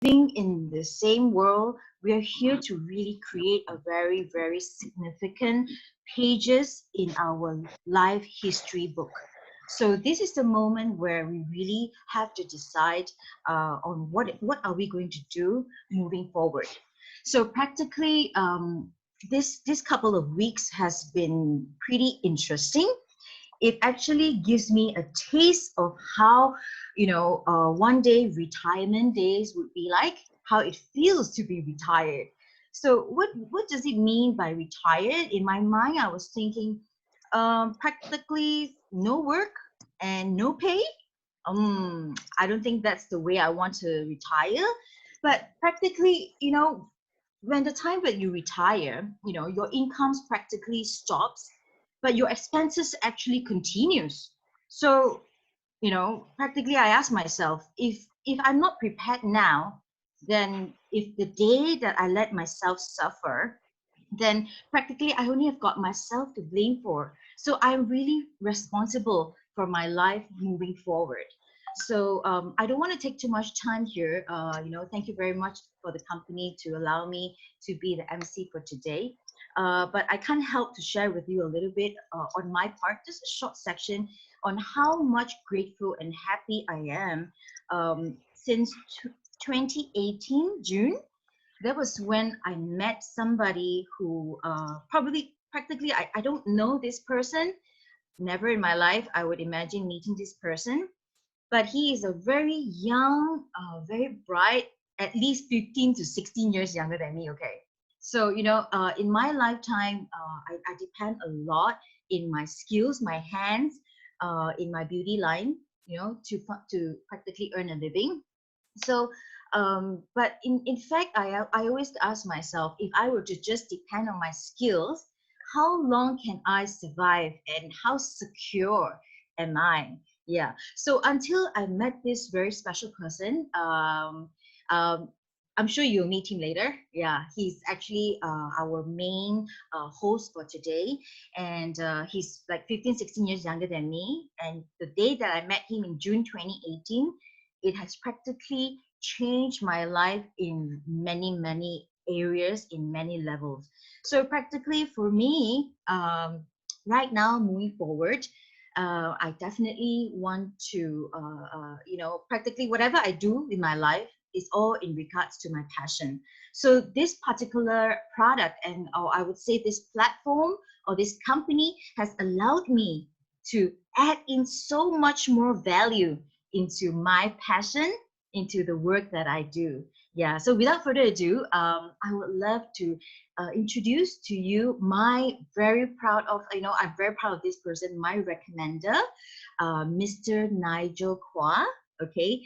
living in the same world, we are here to really create a very, very significant pages in our life history book. So this is the moment where we really have to decide on what are we going to do moving forward. So practically, this couple of weeks has been pretty interesting. It actually gives me a taste of how, one day retirement days would be like, how it feels to be retired. So what does it mean by retired? In my mind, I was thinking, practically no work and no pay. I don't think that's the way I want to retire. But practically, when the time that you retire, your incomes practically stops, but your expenses actually continues. So, practically I ask myself, if I'm not prepared now, then if the day that I let myself suffer, then practically I only have got myself to blame for. So I'm really responsible for my life moving forward. So I don't want to take too much time here. Thank you very much for the company to allow me to be the MC for today. But I can't help to share with you a little bit on my part, just a short section on how much grateful and happy I am since 2018 June. That was when I met somebody who probably practically I don't know this person. Never in my life I would imagine meeting this person, but he is a very young, very bright, at least 15 to 16 years younger than me. Okay. So, in my lifetime, I depend a lot in my skills, my hands, in my beauty line, to practically earn a living. So but in fact I always ask myself, if I were to just depend on my skills, how long can I survive and how secure am I? Yeah, so until I met this very special person, um, I'm sure you'll meet him later. Yeah, he's actually our main host for today, and he's like 15, 16 years younger than me, and the day that I met him in June 2018, it has practically changed my life in many, many areas, in many levels. So practically for me, right now moving forward, I definitely want to, practically whatever I do in my life is all in regards to my passion. So this particular product, and or I would say this platform or this company, has allowed me to add in so much more value into my passion, into the work that I do. Yeah, so without further ado, I would love to introduce to you my very proud of, I'm very proud of this person, my recommender, Mr. Nigel Kwa. Okay,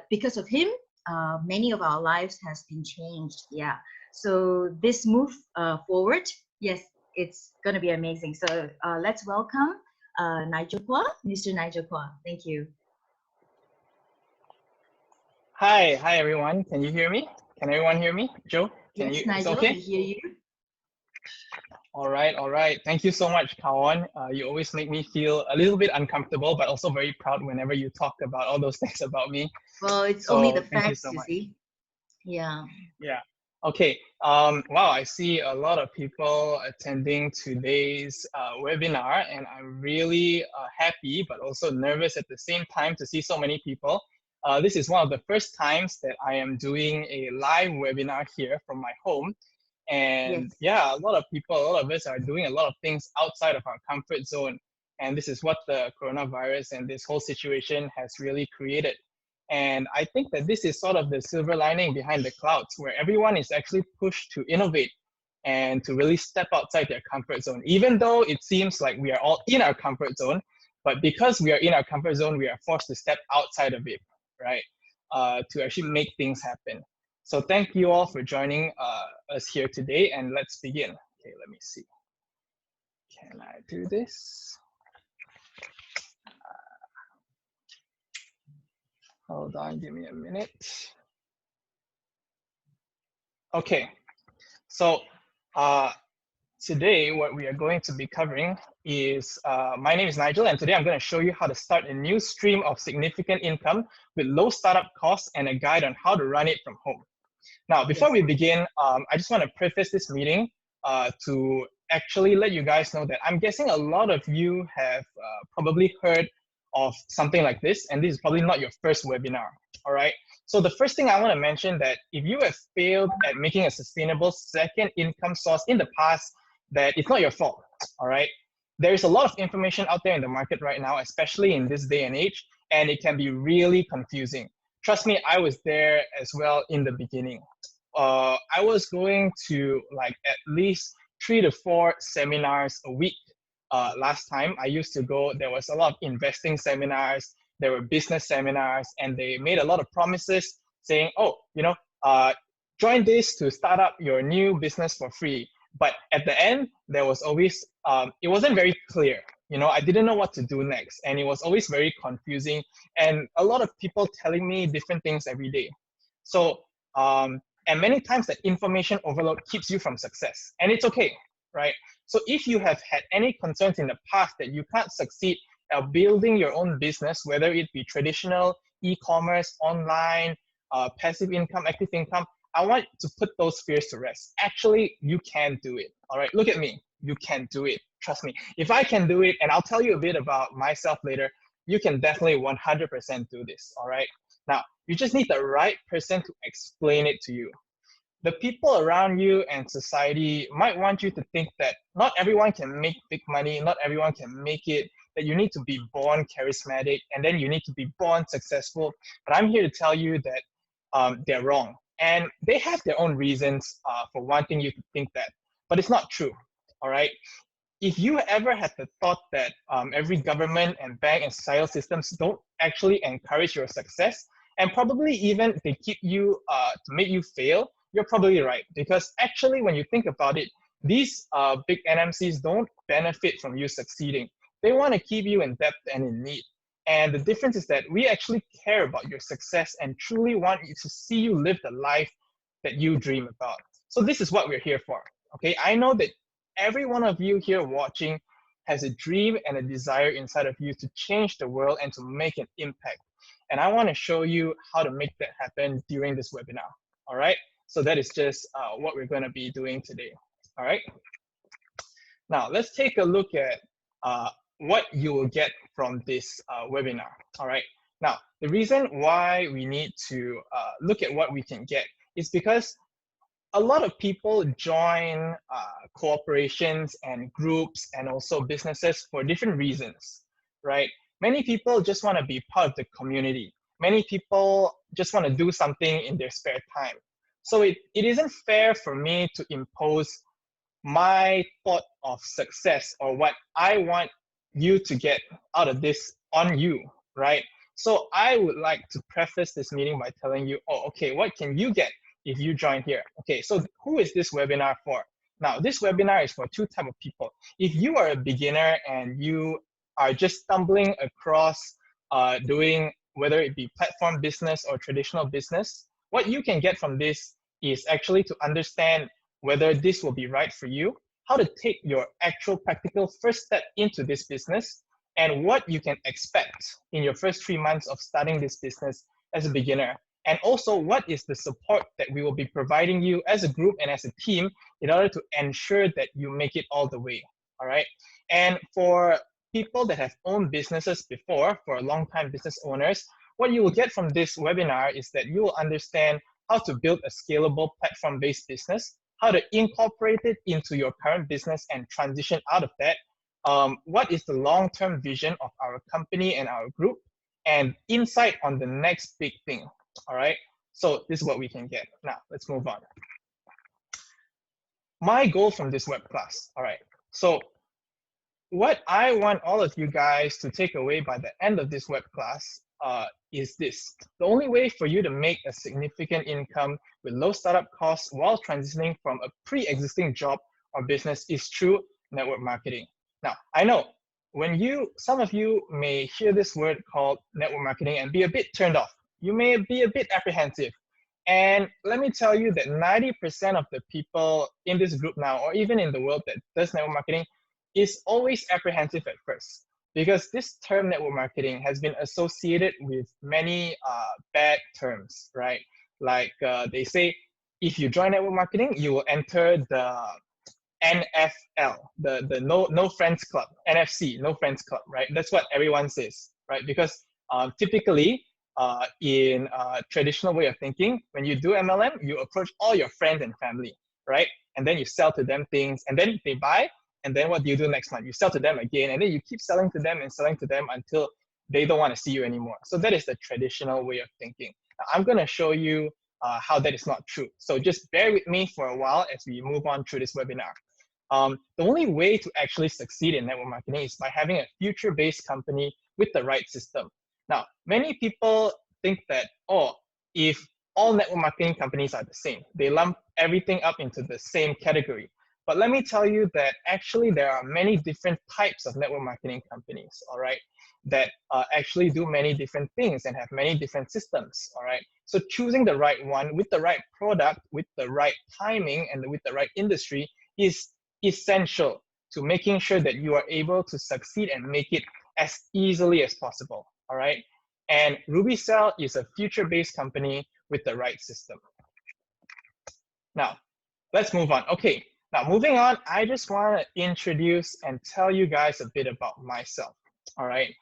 because of him, many of our lives has been changed. Yeah, so this move forward, yes, it's going to be amazing. So let's welcome Nigel Kwa, Mr. Nigel Kwa. Thank you. Hi everyone. Can you hear me? Can everyone hear me? Joe, can Yes, you? It's Nigel, we okay. hear you. All right. Thank you so much, Kawan. You always make me feel a little bit uncomfortable, but also very proud whenever you talk about all those things about me. Well, it's only the So thank you facts, so you much. see. Yeah. Yeah. Okay. Wow. I see a lot of people attending today's webinar, and I'm really happy, but also nervous at the same time to see so many people. This is one of the first times that I am doing a live webinar here from my home. And Yes. yeah, a lot of people, a lot of us are doing a lot of things outside of our comfort zone. And this is what the coronavirus and this whole situation has really created. And I think that this is sort of the silver lining behind the clouds, where everyone is actually pushed to innovate and to really step outside their comfort zone. Even though it seems like we are all in our comfort zone, but because we are in our comfort zone, we are forced to step outside of it, right? To actually make things happen. So thank you all for joining us here today, and let's begin. Okay, let me see. Can I do this? Hold on, give me a minute. Okay, so Today, what we are going to be covering is my name is Nigel, and today I'm going to show you how to start a new stream of significant income with low startup costs and a guide on how to run it from home. Now, before Yes. we begin, I just want to preface this meeting to actually let you guys know that I'm guessing a lot of you have probably heard of something like this, and this is probably not your first webinar. All right. So the first thing I want to mention that if you have failed at making a sustainable second income source in the past, that it's not your fault. All right. There is a lot of information out there in the market right now, especially in this day and age, and it can be really confusing. Trust me, I was there as well in the beginning. I was going to like at least 3 to 4 seminars a week. Last time I used to go, there was a lot of investing seminars, there were business seminars, and they made a lot of promises saying, oh, join this to start up your new business for free. But at the end, there was always, it wasn't very clear. I didn't know what to do next, and it was always very confusing, and a lot of people telling me different things every day. So, and many times that information overload keeps you from success, and it's okay, right? So if you have had any concerns in the past that you can't succeed at building your own business, whether it be traditional, e-commerce, online, passive income, active income, I want to put those fears to rest. Actually, you can do it. All right, look at me. You can do it. Trust me. If I can do it, and I'll tell you a bit about myself later, you can definitely 100% do this. All right. Now, you just need the right person to explain it to you. The people around you and society might want you to think that not everyone can make big money, not everyone can make it, that you need to be born charismatic and then you need to be born successful. But I'm here to tell you that they're wrong. And they have their own reasons for wanting you to think that. But it's not true. All right. If you ever had the thought that every government and bank and societal systems don't actually encourage your success, and probably even they keep you to make you fail, you're probably right. Because actually, when you think about it, these big NMCs don't benefit from you succeeding. They want to keep you in debt and in need. And the difference is that we actually care about your success and truly want you to see you live the life that you dream about. So this is what we're here for. Okay, I know that every one of you here watching has a dream and a desire inside of you to change the world and to make an impact. And I want to show you how to make that happen during this webinar. All right. So that is just what we're going to be doing today. All right. Now let's take a look at what you will get from this webinar. All right. Now, the reason why we need to look at what we can get is because a lot of people join corporations and groups and also businesses for different reasons, right? Many people just want to be part of the community. Many people just want to do something in their spare time. So it isn't fair for me to impose my thought of success or what I want you to get out of this on you, right? So I would like to preface this meeting by telling you, oh, okay, what can you get if you join here? Okay, so who is this webinar for? Now, this webinar is for two types of people. If you are a beginner and you are just stumbling across doing whether it be platform business or traditional business, what you can get from this is actually to understand whether this will be right for you, how to take your actual practical first step into this business, and what you can expect in your first 3 months of starting this business as a beginner. And also, what is the support that we will be providing you as a group and as a team in order to ensure that you make it all the way, all right? And for people that have owned businesses before, for long-time business owners, what you will get from this webinar is that you will understand how to build a scalable platform-based business, how to incorporate it into your current business and transition out of that. What is the long-term vision of our company and our group, and insight on the next big thing. All right. So this is what we can get. Now let's move on. My goal from this web class. All right. So what I want all of you guys to take away by the end of this web class is this. The only way for you to make a significant income with low startup costs while transitioning from a pre-existing job or business is through network marketing. Now, I know some of you may hear this word called network marketing and be a bit turned off. You may be a bit apprehensive. And let me tell you that 90% of the people in this group now, or even in the world that does network marketing, is always apprehensive at first. Because this term network marketing has been associated with many bad terms, right? Like they say, if you join network marketing, you will enter the NFL, the no friends club, NFC, no friends club, right? That's what everyone says, right? Because typically, in traditional way of thinking, when you do MLM, you approach all your friends and family, right? And then you sell to them things, and then they buy, and then what do you do next month? You sell to them again, and then you keep selling to them and selling to them until they don't want to see you anymore. So that is the traditional way of thinking. Now, I'm going to show you how that is not true. So just bear with me for a while as we move on through this webinar. The only way to actually succeed in network marketing is by having a future-based company with the right system. Now, many people think that, oh, if all network marketing companies are the same, they lump everything up into the same category. But let me tell you that actually there are many different types of network marketing companies, all right, that actually do many different things and have many different systems, all right? So choosing the right one with the right product, with the right timing, and with the right industry is essential to making sure that you are able to succeed and make it as easily as possible, all right? And RubyCell is a future-based company with the right system. Now, let's move on. Okay, now moving on, I just want to introduce and tell you guys a bit about myself, all right?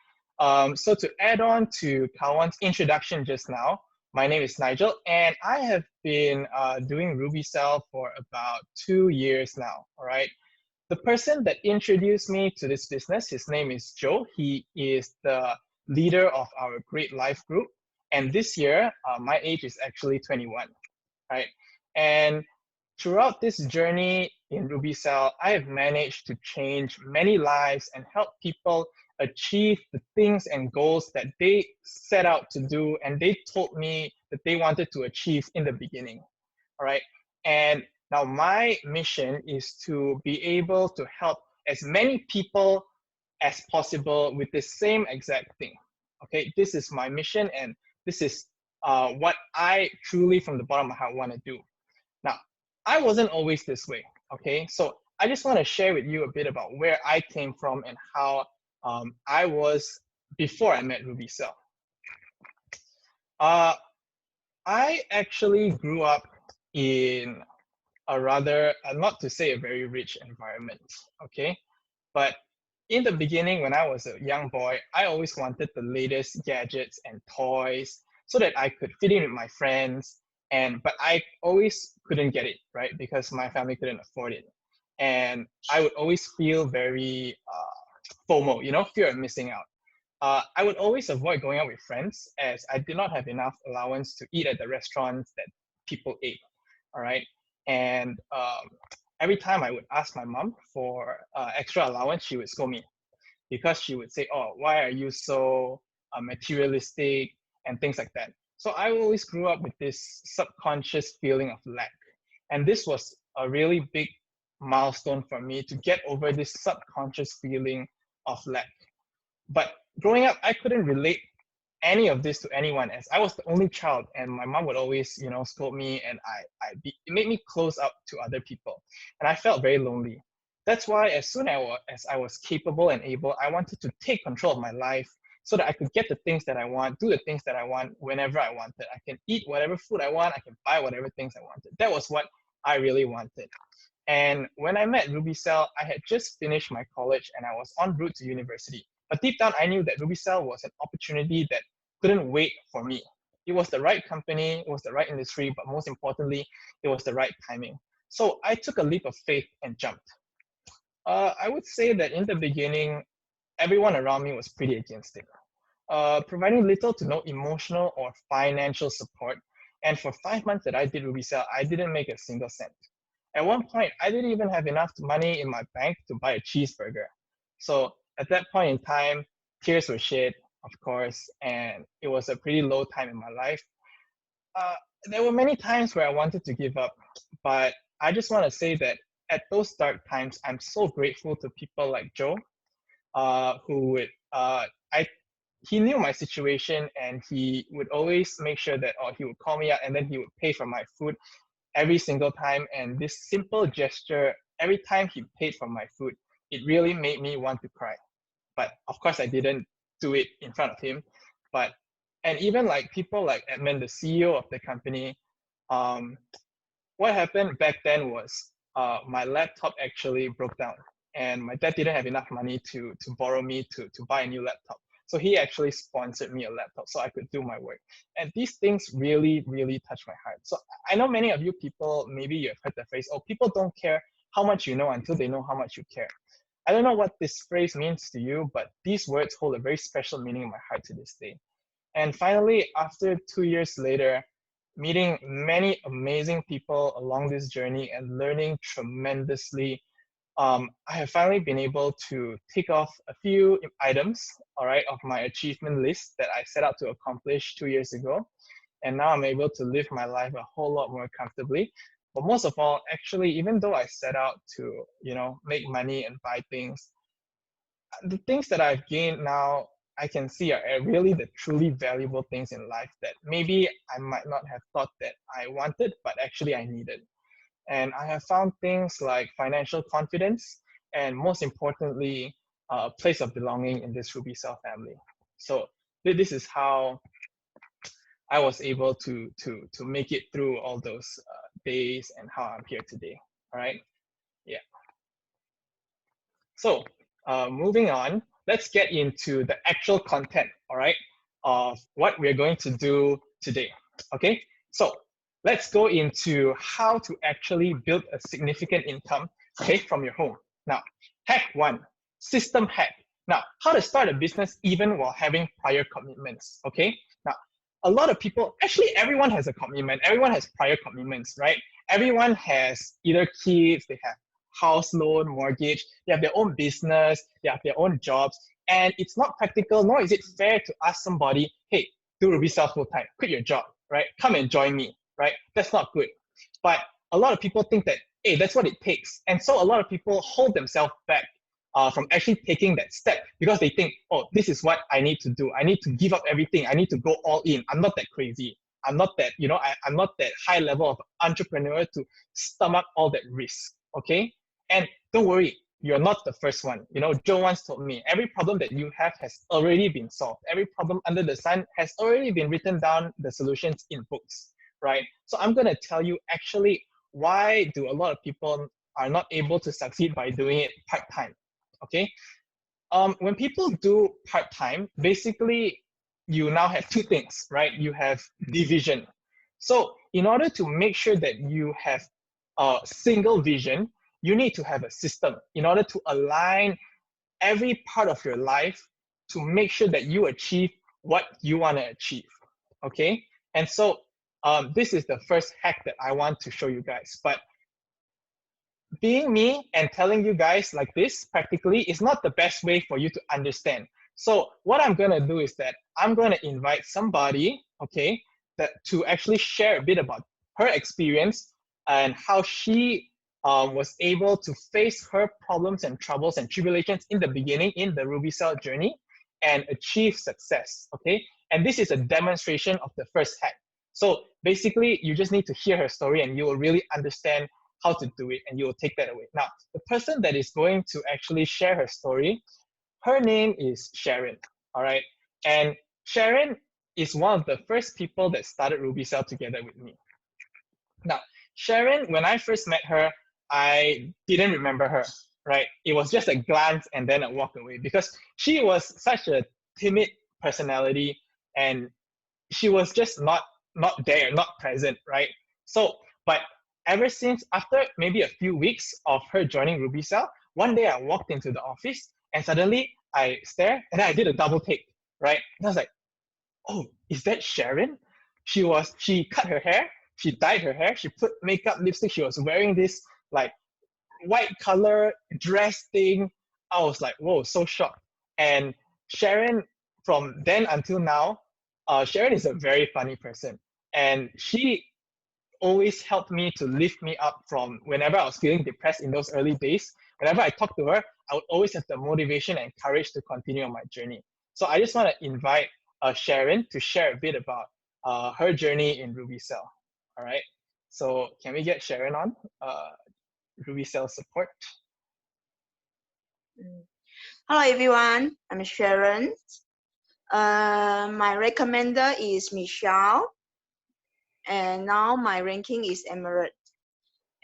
So to add on to Kawan's introduction just now, my name is Nigel, and I have been doing RubyCell for about 2 years now, all right? The person that introduced me to this business, his name is Joe. He is the leader of our Great Life group. And this year, my age is actually 21, right? And throughout this journey in RubyCell, I have managed to change many lives and help people achieve the things and goals that they set out to do and they told me that they wanted to achieve in the beginning. All right. And now my mission is to be able to help as many people as possible with the same exact thing. Okay, this is my mission, and this is what I truly, from the bottom of my heart, want to do. Now, I wasn't always this way. Okay, so I just want to share with you a bit about where I came from and how I was before I met RubyCell. I actually grew up in a rather, not to say a very rich environment, okay? But in the beginning, when I was a young boy, I always wanted the latest gadgets and toys so that I could fit in with my friends. But I always couldn't get it, right? Because my family couldn't afford it. And I would always feel very FOMO, fear of missing out. I would always avoid going out with friends as I did not have enough allowance to eat at the restaurants that people ate. All right. And every time I would ask my mom for extra allowance, she would scold me because she would say, "Oh, why are you so materialistic?" and things like that. So I always grew up with this subconscious feeling of lack. And this was a really big milestone for me to get over this subconscious feeling of lack. But growing up, I couldn't relate any of this to anyone as I was the only child, and my mom would always, scold me, and it made me close up to other people, and I felt very lonely. That's why as soon as I was capable and able, I wanted to take control of my life so that I could get the things that I want, do the things that I want whenever I wanted. I can eat whatever food I want, I can buy whatever things I wanted. That was what I really wanted. And when I met RubyCell, I had just finished my college and I was en route to university. But deep down, I knew that RubyCell was an opportunity that couldn't wait for me. It was the right company, it was the right industry, but most importantly, it was the right timing. So I took a leap of faith and jumped. I would say that in the beginning, everyone around me was pretty against it, providing little to no emotional or financial support. And for 5 months that I did RubyCell, I didn't make a single cent. At one point, I didn't even have enough money in my bank to buy a cheeseburger. So at that point in time, tears were shed, of course, and it was a pretty low time in my life. There were many times where I wanted to give up, but I just want to say that at those dark times, I'm so grateful to people like Joe, who would, I he knew my situation, and he would always make sure that, oh, he would call me out, and then he would pay for my food every single time. And this simple gesture, every time he paid for my food, it really made me want to cry. But of course, I didn't do it in front of him. But and even like people like Edmund, the CEO of the company, um, what happened back then was my laptop actually broke down, and my dad didn't have enough money to borrow me to buy a new laptop. So he actually sponsored me a laptop so I could do my work. And these things really, really touch my heart. So I know many of you people, maybe you have heard the phrase, oh, people don't care how much you know until they know how much you care. I don't know what this phrase means to you, but these words hold a very special meaning in my heart to this day. And finally, after 2 years later, meeting many amazing people along this journey and learning tremendously, I have finally been able to tick off a few items, all right, of my achievement list that I set out to accomplish 2 years ago. And now I'm able to live my life a whole lot more comfortably. But most of all, actually, even though I set out to, make money and buy things, the things that I've gained now, I can see are really the truly valuable things in life that maybe I might not have thought that I wanted, but actually I needed. And I have found things like financial confidence, and most importantly, a place of belonging in this Ruby Cell family. So this is how I was able to make it through all those days, and how I'm here today. All right. Yeah. So moving on, let's get into the actual content, all right, of what we're going to do today. Okay, so let's go into how to actually build a significant income, okay, from your home. Now, hack one, system hack. Now, how to start a business even while having prior commitments, okay? Now, a lot of people, actually everyone has a commitment, everyone has prior commitments, right? Everyone has either kids, they have house loan, mortgage, they have their own business, they have their own jobs, and it's not practical, nor is it fair to ask somebody, hey, do Ruby Sales full time, quit your job, right? Come and join me, right? That's not good. But a lot of people think that, hey, that's what it takes. And so a lot of people hold themselves back from actually taking that step because they think, oh, this is what I need to do. I need to give up everything. I need to go all in. I'm not that crazy. I'm not that, I'm not that high level of entrepreneur to stomach all that risk, okay? And don't worry, you're not the first one. Joe once told me, every problem that you have has already been solved. Every problem under the sun has already been written down, the solutions in books, right? So I'm going to tell you actually why do a lot of people are not able to succeed by doing it part-time, okay? When people do part-time, basically you now have two things, right? You have division. So in order to make sure that you have a single vision, you need to have a system in order to align every part of your life to make sure that you achieve what you want to achieve, okay? And so this is the first hack that I want to show you guys. But being me and telling you guys like this practically is not the best way for you to understand. So what I'm going to do is that I'm going to invite somebody, okay, that to actually share a bit about her experience and how she was able to face her problems and troubles and tribulations in the beginning in the Ruby Cell journey and achieve success, okay? And this is a demonstration of the first hack. So basically, you just need to hear her story and you will really understand how to do it, and you will take that away. Now, the person that is going to actually share her story, her name is Sharon, all right? And Sharon is one of the first people that started Ruby Cell together with me. Now, Sharon, when I first met her, I didn't remember her, right? It was just a glance and then a walk away because she was such a timid personality and she was just not there, not present, right? So, but ever since, after maybe a few weeks of her joining Ruby Cell, one day I walked into the office and suddenly I stared and then I did a double take, right? And I was like, oh, is that Sharon? She cut her hair, she dyed her hair, she put makeup, lipstick, she was wearing this like white color dress thing. I was like, whoa, so shocked. And Sharon, from then until now, Sharon is a very funny person. And she always helped me to lift me up from whenever I was feeling depressed in those early days. Whenever I talked to her, I would always have the motivation and courage to continue on my journey. So I just want to invite Sharon to share a bit about her journey in Ruby Cell. All right. So can we get Sharon on Ruby Cell support? Hello everyone, I'm Sharon. My recommender is Michelle, and now my ranking is Emerald.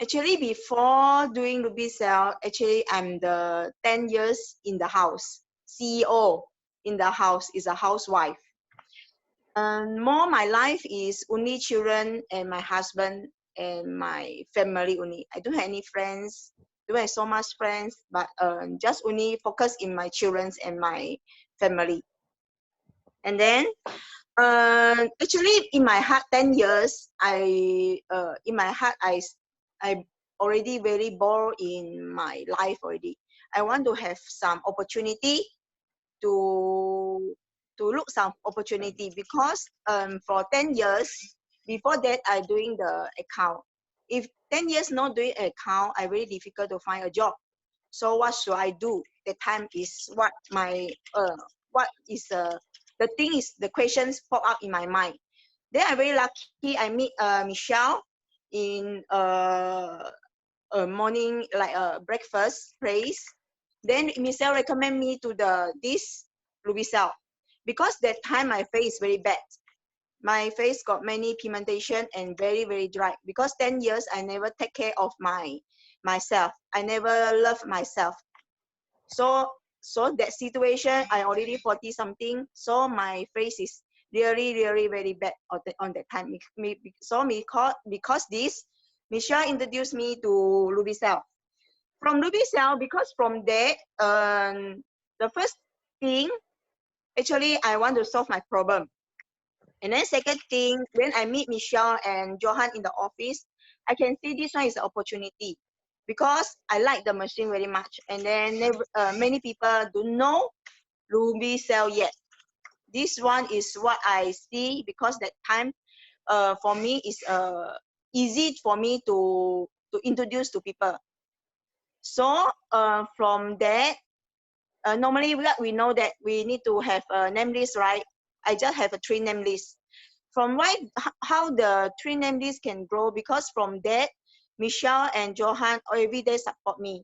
Actually, before doing Ruby Cell, actually I'm the 10 years in the house. CEO in the house is a housewife. More my life is only children and my husband and my family only. I don't have any friends, don't have so much friends, but just only focus in my children's and my family. And then actually in my heart 10 years in my heart I already very bored in my life already. I want to have some opportunity to look some opportunity, because for 10 years before that I doing the account. If 10 years not doing account, I very difficult to find a job. So what should I do? The time is what my what is the thing is the questions pop up in my mind. Then I very lucky I meet Michelle in a morning like a breakfast place. Then Michelle recommend me to this Ruby Cell, because that time my face is very bad. My face got many pigmentation and very dry, because 10 years I never take care of myself. I never love myself. So that situation, I already 40 something, so my face is really very bad on that time. Because this Michelle introduced me to Ruby Cell. From Ruby Cell, because from there the first thing, actually I want to solve my problem. And then second thing, when I meet Michelle and Johan in the office, I can see this one is an opportunity, because I like the machine very much. And then many people don't know Ruby Cell yet. This one is what I see, because that time for me is easy for me to introduce to people. So from that, normally we know that we need to have a name list, right? I just have a 3 name list. From how the 3 name list can grow, because from that, Michelle and Johan every day support me.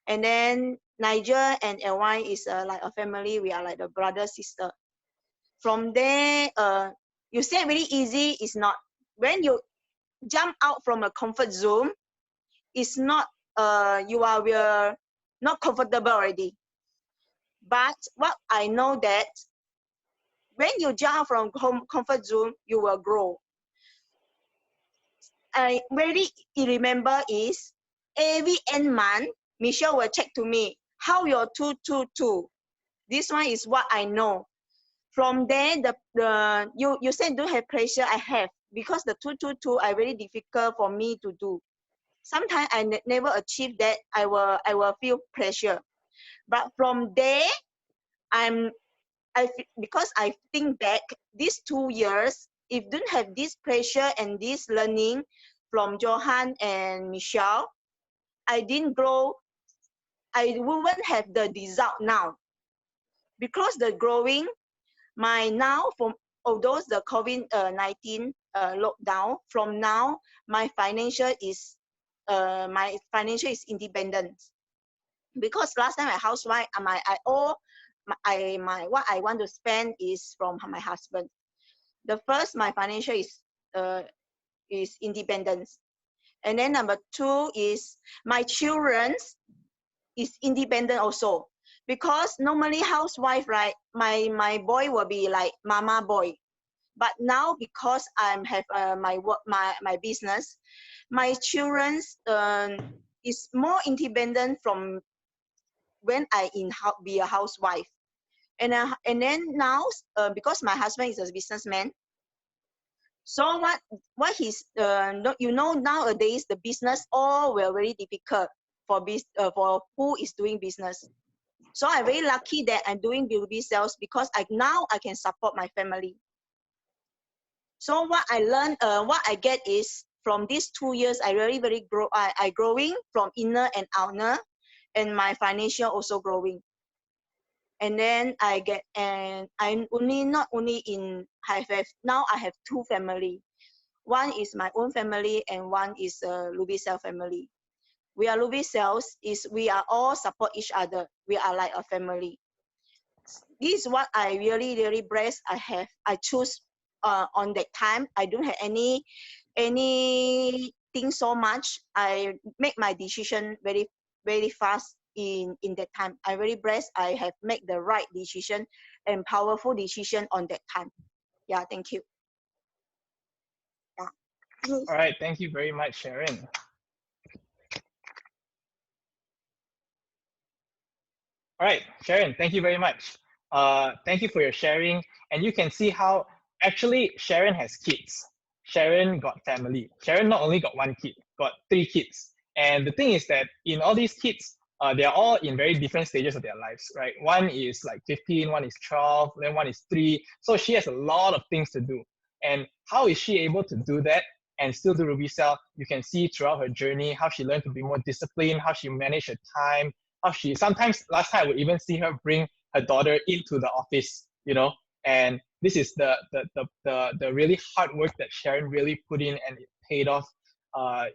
And then Nigel and Elwine is like a family. We are like a brother, sister. From there, you say very easy, it's not. When you jump out from a comfort zone, it's not, you are not comfortable already. But what I know that when you jump from comfort zone, you will grow. I very remember is every end month, Michelle will check to me, how your 222. This one is what I know. From there, you said don't have pressure. I have, because the 222 are very difficult for me to do. Sometimes I never achieve that. I will feel pressure. But from there, because I think back these 2 years, if don't have this pressure and this learning from Johan and Michelle, I didn't grow. I wouldn't have the result now, because the growing my now from although the COVID-19 lockdown, from now my financial is independent, because last time I housewife, I all my what I want to spend is from my husband. The first, my financial is independence, and then number 2 is my children's is independent also, because normally housewife, right, my boy will be like mama boy. But now, because I have my work, my business, my children's is more independent from when I be a housewife. And then now, because my husband is a businessman, so what he's you know, nowadays the business all were very difficult for who is doing business. So I'm very lucky that I'm doing B2B sales, because now I can support my family. So what I learned, what I get is from these 2 years, I really very I growing from inner and outer, and my financial also growing. And then I get, and I'm not only in, now I have two family. One is my own family and one is a Ruby Cell family. We are Ruby Cells, is we are all support each other. We are like a family. This is what I really, really blessed. I choose on that time. I don't have anything so much. I make my decision very, very fast in that time. I very blessed. I have made the right decision and powerful decision on that time. Yeah, thank you. Yeah. All right, thank you very much, Sharon. All right, Sharon, thank you very much. Thank you for your sharing. And you can see how actually Sharon has kids. Sharon got family. Sharon not only got one kid, got three kids. And the thing is that in all these kids, they're all in very different stages of their lives, right? One is like 15, one is 12, then one is 3. So she has a lot of things to do. And how is she able to do that and still do Ruby Cell? You can see throughout her journey how she learned to be more disciplined, how she managed her time, how she sometimes last time I would even see her bring her daughter into the office, and this is the really hard work that Sharon really put in, and it paid off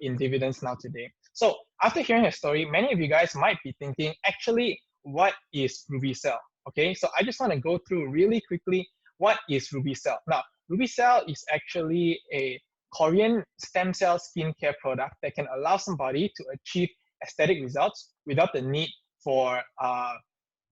in dividends now today. So after hearing her story, many of you guys might be thinking, actually, what is Ruby Cell? Okay, so I just want to go through really quickly what is Ruby Cell. Now, Ruby Cell is actually a Korean stem cell skincare product that can allow somebody to achieve aesthetic results without the need for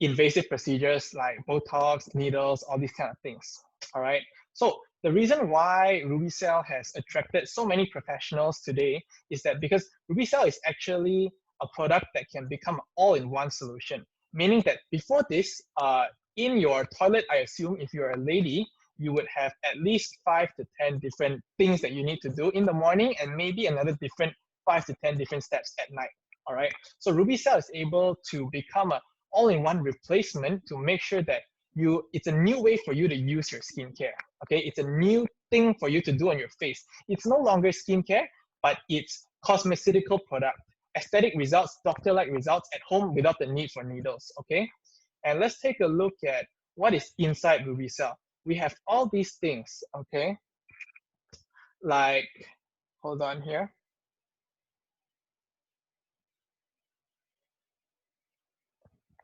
invasive procedures like Botox, needles, all these kind of things. All right. So the reason why Ruby Cell has attracted so many professionals today is that because Ruby Cell is actually a product that can become an all-in-one solution. Meaning that before this, in your toilet, I assume if you're a lady, you would have at least 5 to 10 different things that you need to do in the morning, and maybe another different 5 to 10 different steps at night. All right. So Ruby Cell is able to become an all-in-one replacement to make sure that it's a new way for you to use your skincare. Okay, it's a new thing for you to do on your face. It's no longer skincare, but it's cosmeceutical product, aesthetic results, doctor-like results at home without the need for needles. Okay, and let's take a look at what is inside Ruby Cell. We have all these things. Okay, like, hold on here.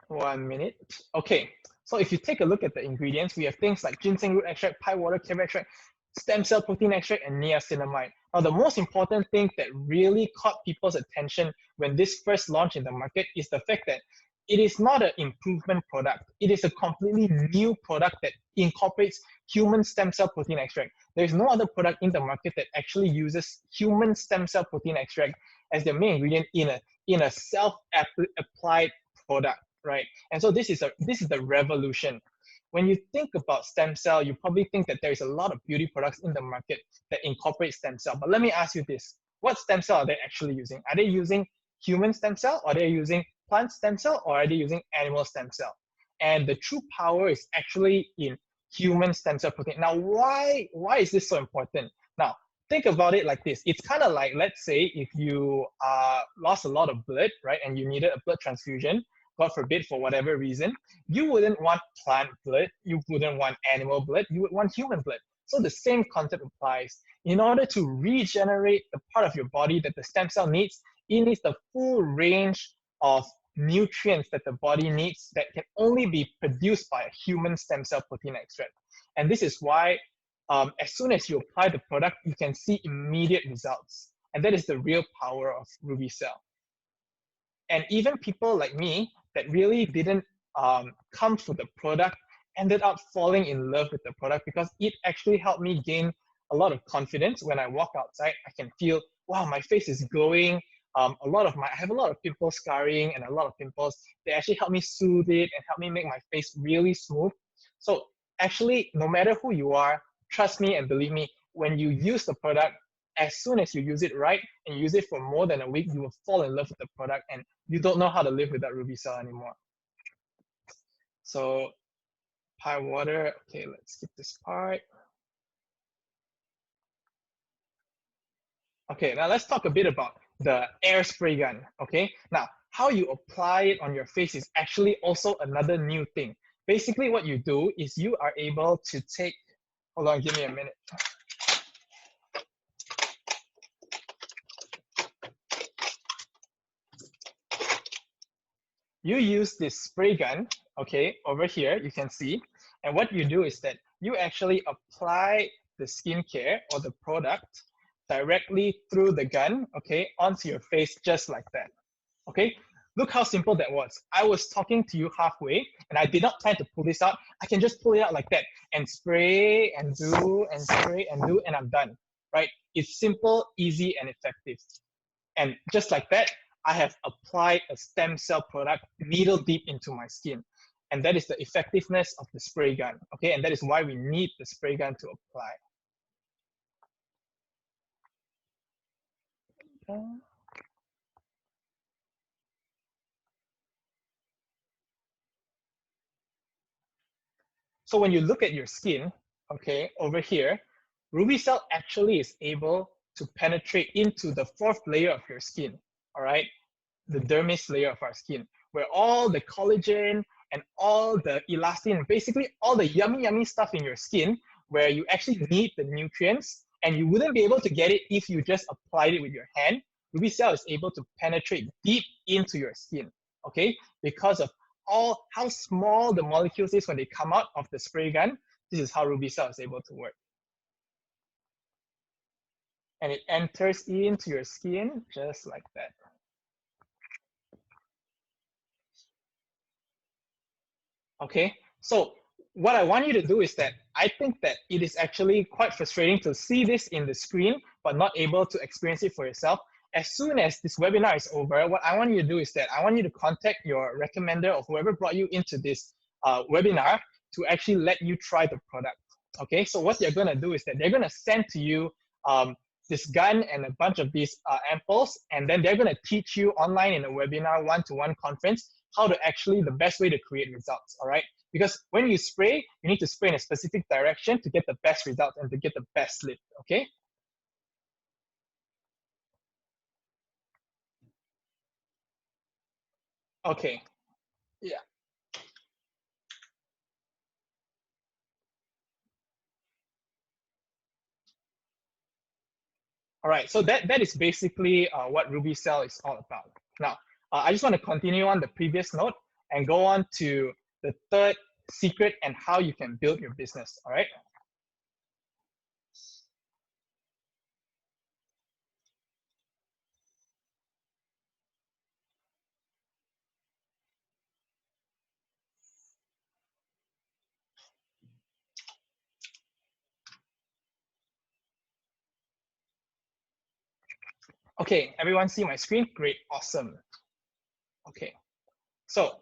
One minute. Okay, so if you take a look at the ingredients, we have things like ginseng root extract, pine water, cabbage extract, stem cell protein extract, and niacinamide. Now, the most important thing that really caught people's attention when this first launched in the market is the fact that it is not an improvement product. It is a completely new product that incorporates human stem cell protein extract. There is no other product in the market that actually uses human stem cell protein extract as their main ingredient in a self-applied product, right? And so this is the revolution. When you think about stem cell, you probably think that there is a lot of beauty products in the market that incorporate stem cell. But let me ask you this: what stem cell are they actually using? Are they using human stem cell, or are they using plant stem cell, or are they using animal stem cell? And the true power is actually in human stem cell protein. Now, why is this so important? Now, think about it like this. It's kind of like, let's say, if you lost a lot of blood, right, and you needed a blood transfusion, God forbid, for whatever reason, you wouldn't want plant blood, you wouldn't want animal blood, you would want human blood. So the same concept applies. In order to regenerate the part of your body that the stem cell needs, it needs the full range of nutrients that the body needs that can only be produced by a human stem cell protein extract. And this is why as soon as you apply the product, you can see immediate results. And that is the real power of Ruby Cell. And even people like me that really didn't come for the product ended up falling in love with the product because it actually helped me gain a lot of confidence. When I walk outside, I can feel, wow, my face is glowing. I have a lot of pimple scarring and a lot of pimples. They actually help me soothe it and help me make my face really smooth. So actually, no matter who you are, trust me and believe me, when you use the product, as soon as you use it right and use it for more than a week, you will fall in love with the product and you don't know how to live without Ruby Cell anymore. So pine water, okay, let's skip this part. Okay, now let's talk a bit about the air spray gun, okay? Now, how you apply it on your face is actually also another new thing. basically what you do is you are able to take, hold on, give me a minute. You use this spray gun, okay, over here, you can see. And what you do is that you actually apply the skincare or the product directly through the gun, okay, onto your face just like that, okay? Look how simple that was. I was talking to you halfway and I did not plan to pull this out. I can just pull it out like that and spray and do and spray and do and I'm done, right? It's simple, easy, and effective. And just like that, I have applied a stem cell product needle deep into my skin. And that is the effectiveness of the spray gun, okay? And that is why we need the spray gun to apply. Okay. So when you look at your skin, okay, over here, Ruby cell actually is able to penetrate into the fourth layer of your skin, all right? The dermis layer of our skin, where all the collagen and all the elastin, basically all the yummy stuff in your skin, where you actually need the nutrients, and you wouldn't be able to get it if you just applied it with your hand. Ruby cell is able to penetrate deep into your skin, okay? Because of all how small the molecules is when they come out of the spray gun. This is how Ruby cell is able to work. And it enters into your skin just like that. Okay, so what I want you to do is that I think that it is actually quite frustrating to see this in the screen, but not able to experience it for yourself. As soon as this webinar is over, what I want you to do is that I want you to contact your recommender or whoever brought you into this webinar to actually let you try the product. Okay, so what they're gonna do is that they're gonna send to you this gun and a bunch of these ampoules, and then they're gonna teach you online in a webinar, one-to-one conference, how to actually, the best way to create results, all right? Because when you spray, you need to spray in a specific direction to get the best results and to get the best lift, okay? Okay, yeah. All right, so that is basically what Ruby Cell is all about. Now, I just want to continue on the previous note and go on to the third secret and how you can build your business, all right? Okay, everyone see my screen? Great, awesome. Okay, so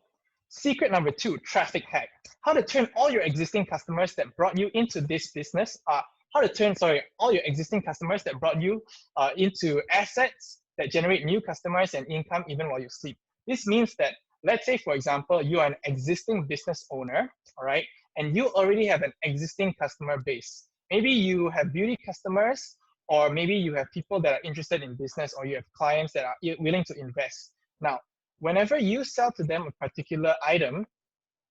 secret number 2, traffic hack. How to turn all your existing customers that brought you into this business, how to turn, all your existing customers that brought you into assets that generate new customers and income even while you sleep. This means that, let's say, for example, you are an existing business owner, all right, and you already have an existing customer base. Maybe you have beauty customers, or maybe you have people that are interested in business, or you have clients that are willing to invest. Now, whenever you sell to them a particular item,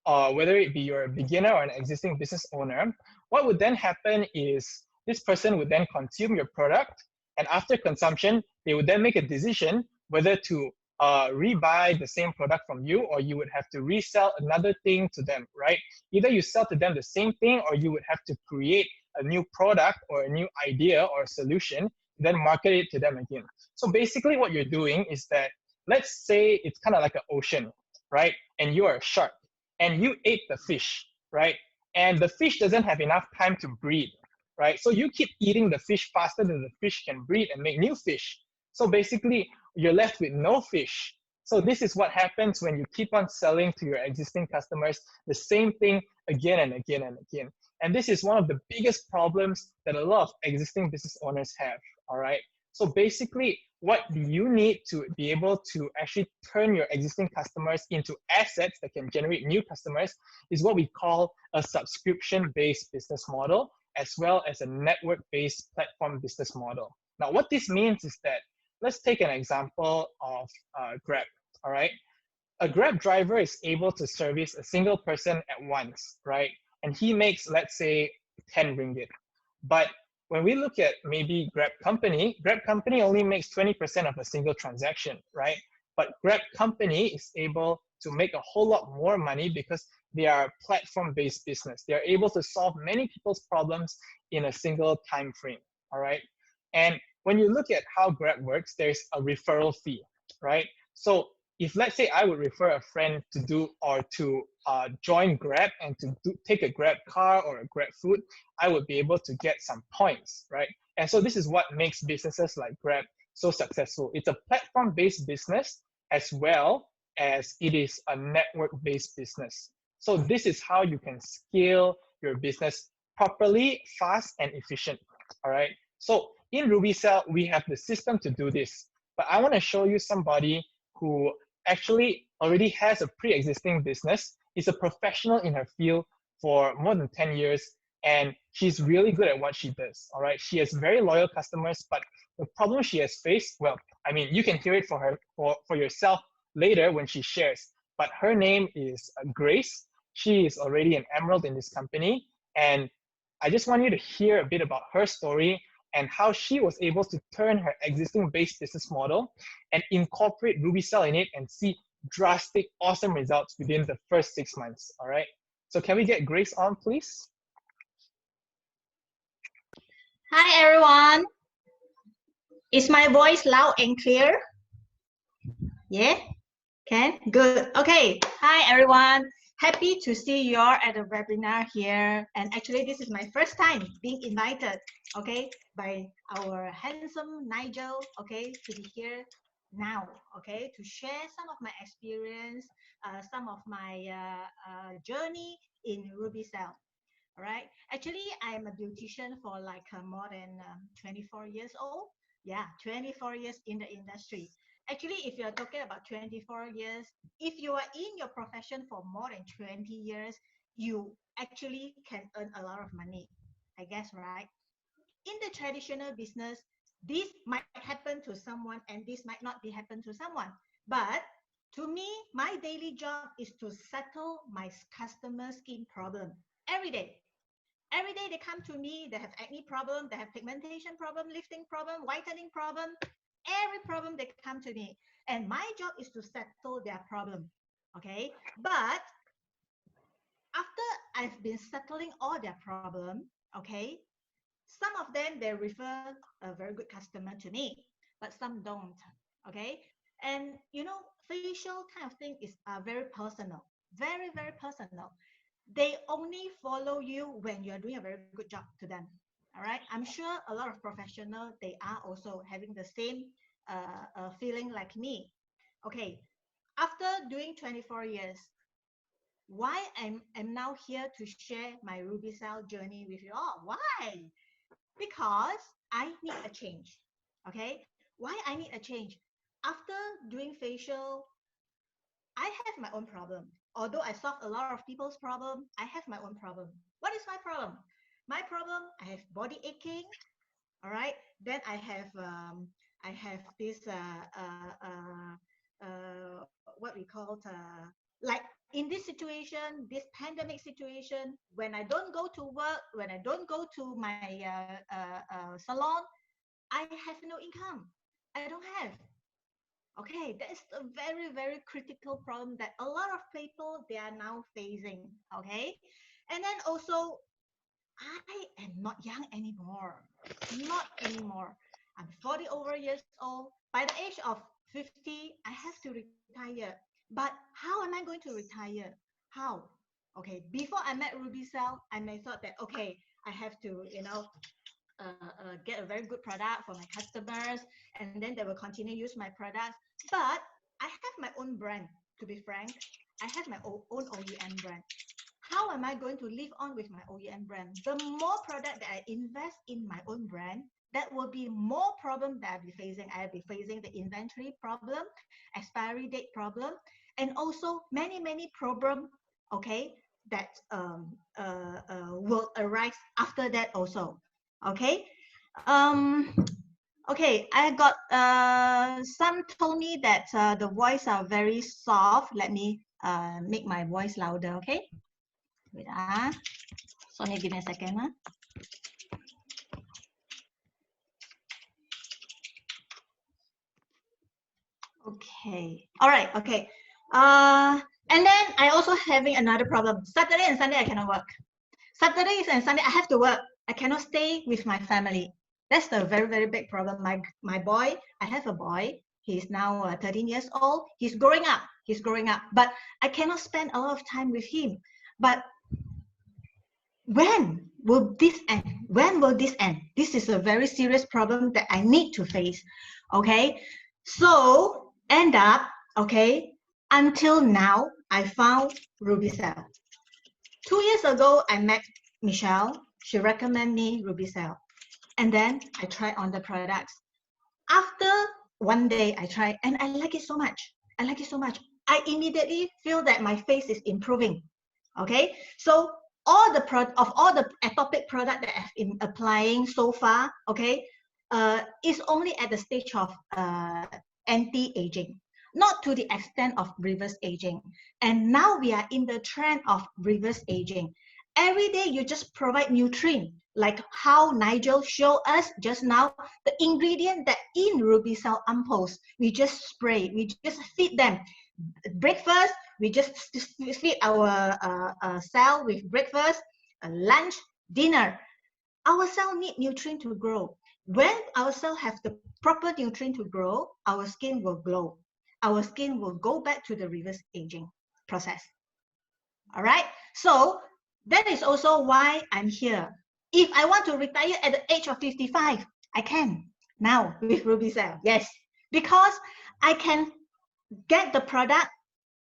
whether it be you're a beginner or an existing business owner, what would then happen is this person would then consume your product, and after consumption, they would then make a decision whether to rebuy the same product from you, or you would have to resell another thing to them, right? Either you sell to them the same thing, or you would have to create a new product or a new idea or a solution, then market it to them again. So basically what you're doing is that, let's say it's kind of like an ocean, right? And you are a shark and you ate the fish, right? And the fish doesn't have enough time to breed, right? So you keep eating the fish faster than the fish can breed and make new fish. So basically, you're left with no fish. So this is what happens when you keep on selling to your existing customers the same thing again and again and again. And this is one of the biggest problems that a lot of existing business owners have, all right? So basically, what you need to be able to actually turn your existing customers into assets that can generate new customers is what we call a subscription-based business model, as well as a network-based platform business model. Now, what this means is that, let's take an example of Grab, all right? a Grab driver is able to service a single person at once, right? And he makes, let's say, 10 ringgit. But when we look at maybe Grab Company only makes 20% of a single transaction, right? But Grab Company is able to make a whole lot more money because they are a platform-based business. They are able to solve many people's problems in a single time frame, all right? And when you look at how Grab works, there's a referral fee, right? So if let's say I would refer a friend to do or to join Grab and to take a Grab car or a Grab food, I would be able to get some points, right? And so this is what makes businesses like Grab so successful. It's a platform-based business as well as it is a network-based business. So this is how you can scale your business properly, fast, and efficient, all right? So in RubyCell, we have the system to do this, but I want to show you somebody who actually already has a pre-existing business, is a professional in her field for more than 10 years, and she's really good at what she does, all right? She has very loyal customers, but the problem she has faced, well, I mean, you can hear it for yourself later when she shares, but her name is Grace. She is already an emerald in this company, and I just want you to hear a bit about her story and how she was able to turn her existing base business model and incorporate RubyCell in it and see drastic, awesome results within the first 6 months, all right? So can we get Grace on, please? Hi, everyone. Is my voice loud and clear? Yeah? Can? Good. Okay. Hi, everyone. Happy to see you all at the webinar here. And actually, this is my first time being invited, okay, by our handsome Nigel, okay, to be here now, okay, to share some of my experience, some of my journey in RubyCell. All right. Actually, I'm a beautician for like more than 24 years old. Yeah, 24 years in the industry. Actually, if you're talking about 24 years, if you are in your profession for more than 20 years, you actually can earn a lot of money. I guess, right? In the traditional business, this might happen to someone and this might not be happen to someone. But to me, my daily job is to settle my customer skin problem every day. Every day they come to me, they have acne problem, they have pigmentation problem, lifting problem, whitening problem, every problem they come to me. And my job is to settle their problem, okay? But after I've been settling all their problem, okay, some of them, they refer a very good customer to me, but some don't, okay? And, you know, facial kind of thing is very personal, very, very personal. They only follow you when you're doing a very good job to them. All right. I'm sure a lot of professionals, they are also having the same feeling like me. Okay. After doing 24 years, why I'm now here to share my RubyCell journey with you all? Why? Because I need a change. Okay. Why I need a change? After doing facial, I have my own problem. Although I solve a lot of people's problem, I have my own problem. What is my problem? My problem, I have body aching. All right. Then I have this what we call like in this situation, this pandemic situation, when I don't go to work, when I don't go to my salon, I have no income. I don't have. Okay, that is a very, very critical problem that a lot of people they are now facing. Okay, and then also I am not young anymore. Not anymore. I'm 40 over years old. By the age of 50, I have to retire. But how am I going to retire? How? Okay, before I met RubyCell, I may thought that okay, I have to, get a very good product for my customers, and then they will continue use my products. But I have my own brand. To be frank, I have my own OEM brand. How am I going to live on with my OEM brand? The more product that I invest in my own brand, that will be more problem that I'll be facing. I'll be facing the inventory problem, expiry date problem, and also many, many problem, okay, that will arise after that also. Okay. Um, Okay, I got some told me that the voice are very soft. Let me make my voice louder, okay? Wait, Sonia, give me a second. Okay. All right. Okay. And then I also having another problem. Saturday and Sunday I cannot work. Saturdays and Sunday I have to work. I cannot stay with my family. That's the very, very big problem. My boy, I have a boy. He's now 13 years old. He's growing up. He's growing up. But I cannot spend a lot of time with him. But when will this end? When will this end? This is a very serious problem that I need to face. Okay. So end up, okay, until now, I found Ruby Cell. 2 years ago, I met Michelle. She recommended me Ruby Cell. And then I tried on the products. After one day, I tried and I like it so much. I like it so much. I immediately feel that my face is improving. Okay, so all the atopic product that I've been applying so far, okay, is only at the stage of anti-aging, not to the extent of reverse aging. And now we are in the trend of reverse aging. Every day you just provide nutrient, like how Nigel showed us just now, the ingredient that in Ruby Cell ampoules, we just spray, we just feed them. Breakfast, we just feed our cell with breakfast, lunch, dinner. Our cell need nutrient to grow. When our cell have the proper nutrient to grow, our skin will glow. Our skin will go back to the reverse aging process. All right. So that is also why I'm here. If I want to retire at the age of 55, I can now with Ruby Cell. Yes, because I can get the product,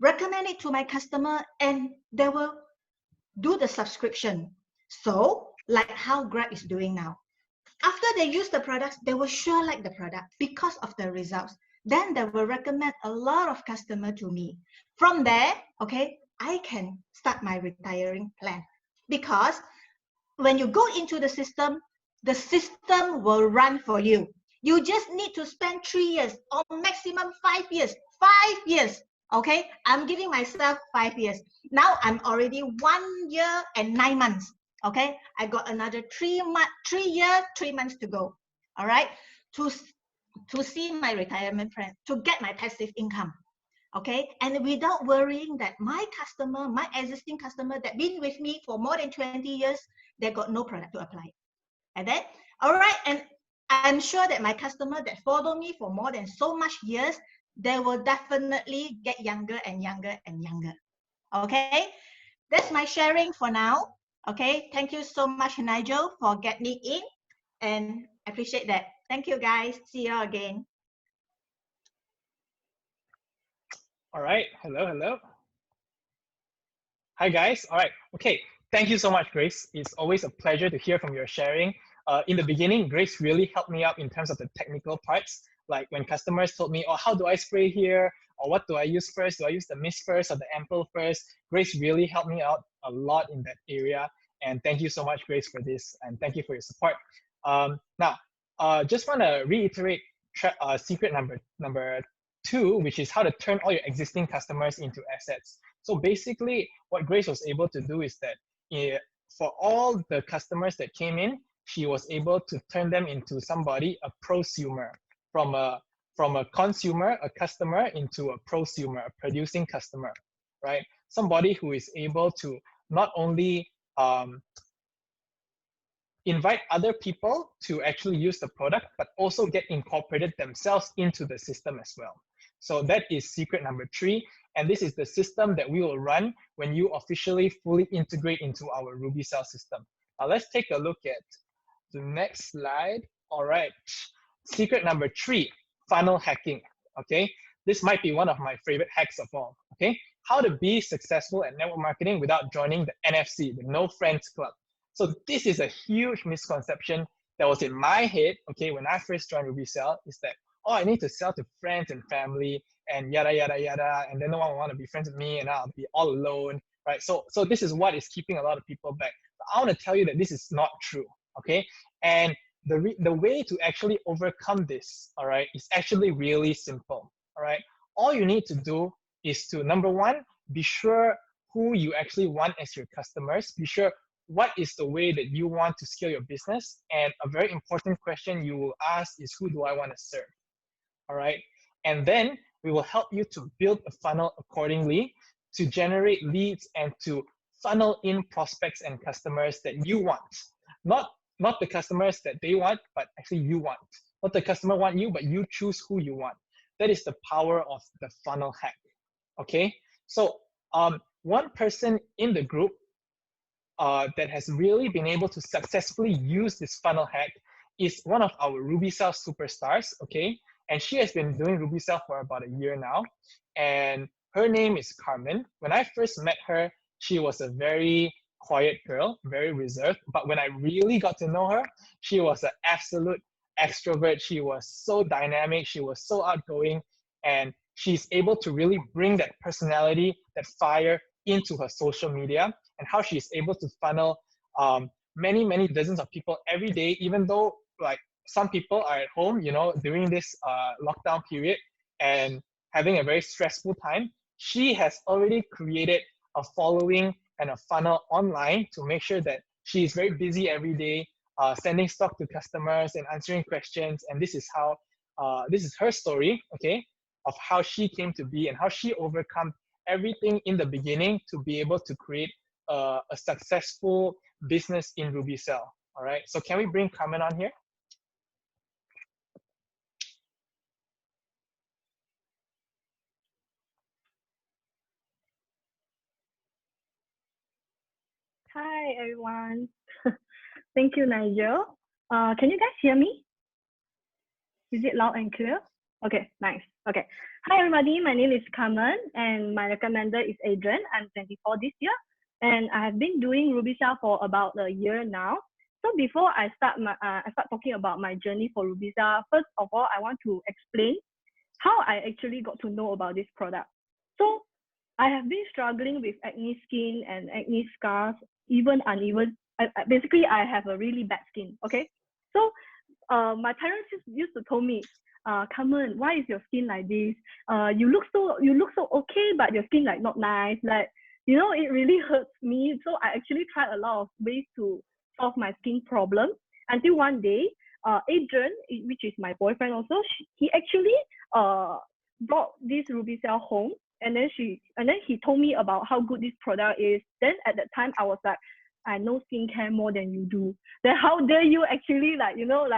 recommend it to my customer, and they will do the subscription. So, like how Grab is doing now. After they use the products, they will sure like the product because of the results. Then they will recommend a lot of customer to me. From there, okay, I can start my retiring plan. Because when you go into the system will run for you. You just need to spend 3 years or maximum 5 years. 5 years. Okay, I'm giving myself 5 years. Now I'm already 1 year and 9 months. Okay, I got another 3 years, 3 months to go. All right, to see my retirement plan, to get my passive income. Okay, and without worrying that my customer, my existing customer that been with me for more than 20 years, they got no product to apply. And then, all right, and I'm sure that my customer that follow me for more than so much years, they will definitely get younger and younger and younger. Okay, that's my sharing for now. Okay, thank you so much, Nigel, for getting me in, and I appreciate that. Thank you, guys. See you again. All right. Hello, hello. Hi, guys. All right. Okay. Thank you so much, Grace. It's always a pleasure to hear from your sharing. In the beginning, Grace really helped me out in terms of the technical parts. Like when customers told me, oh, how do I spray here? Or what do I use first? Do I use the mist first or the ampoule first? Grace really helped me out a lot in that area. And thank you so much, Grace, for this. And thank you for your support. Now, just want to reiterate secret number 2, which is how to turn all your existing customers into assets. So basically, what Grace was able to do is that for all the customers that came in, she was able to turn them into somebody, a prosumer, from a consumer, a customer, into a prosumer, a producing customer, right? Somebody who is able to not only invite other people to actually use the product, but also get incorporated themselves into the system as well. So that is secret number 3. And this is the system that we will run when you officially fully integrate into our Ruby Cell system. Now let's take a look at the next slide. All right. Secret number 3, funnel hacking. Okay. This might be one of my favorite hacks of all. Okay. How to be successful at network marketing without joining the NFC, the No Friends Club. So this is a huge misconception that was in my head, okay, when I first joined Ruby Cell, is that, oh, I need to sell to friends and family and yada, yada, yada, and then no one will want to be friends with me and I'll be all alone, right? So this is what is keeping a lot of people back. But I want to tell you that this is not true, okay? And the way to actually overcome this, all right, is actually really simple, all right? All you need to do is to, number one, be sure who you actually want as your customers. Be sure what is the way that you want to scale your business. And a very important question you will ask is, who do I want to serve? All right. And then we will help you to build a funnel accordingly to generate leads and to funnel in prospects and customers that you want. Not the customers that they want, but actually you want. Not the customer want you, but you choose who you want. That is the power of the funnel hack. Okay. So one person in the group that has really been able to successfully use this funnel hack is one of our RubyCell superstars, okay? And she has been doing RubyCell for about a year now. And her name is Carmen. When I first met her, she was a very quiet girl, very reserved. But when I really got to know her, she was an absolute extrovert. She was so dynamic. She was so outgoing. And she's able to really bring that personality, that fire into her social media, and how she's able to funnel many dozens of people every day, even though like some people are at home, you know, during this lockdown period and having a very stressful time. She has already created a following and a funnel online to make sure that she is very busy every day, sending stock to customers and answering questions. And this is how, this is her story, okay, of how she came to be and how she overcome everything in the beginning to be able to create a successful business in RubyCell. All right, so can we bring Carmen on here? Hi, everyone. Thank you, Nigel. Can you guys hear me? Is it loud and clear? Okay, nice. Okay. Hi, everybody. My name is Carmen, and my recommender is Adrian. I'm 24 this year, and I have been doing RubyCell for about a year now. So before I start talking about my journey for RubyCell, first of all, I want to explain how I actually got to know about this product. So I have been struggling with acne skin and acne scars, even uneven. Basically, I have a really bad skin. Okay, so my parents used to tell me, Carmen, why is your skin like this? You look so okay, but your skin like not nice. Like, you know, it really hurts me. So I actually tried a lot of ways to solve my skin problem until one day, Adrian, which is my boyfriend also, he actually brought this RubyCell home, and then he told me about how good this product is. Then at that time I was like, I know skincare more than you do. Then how dare you actually sounds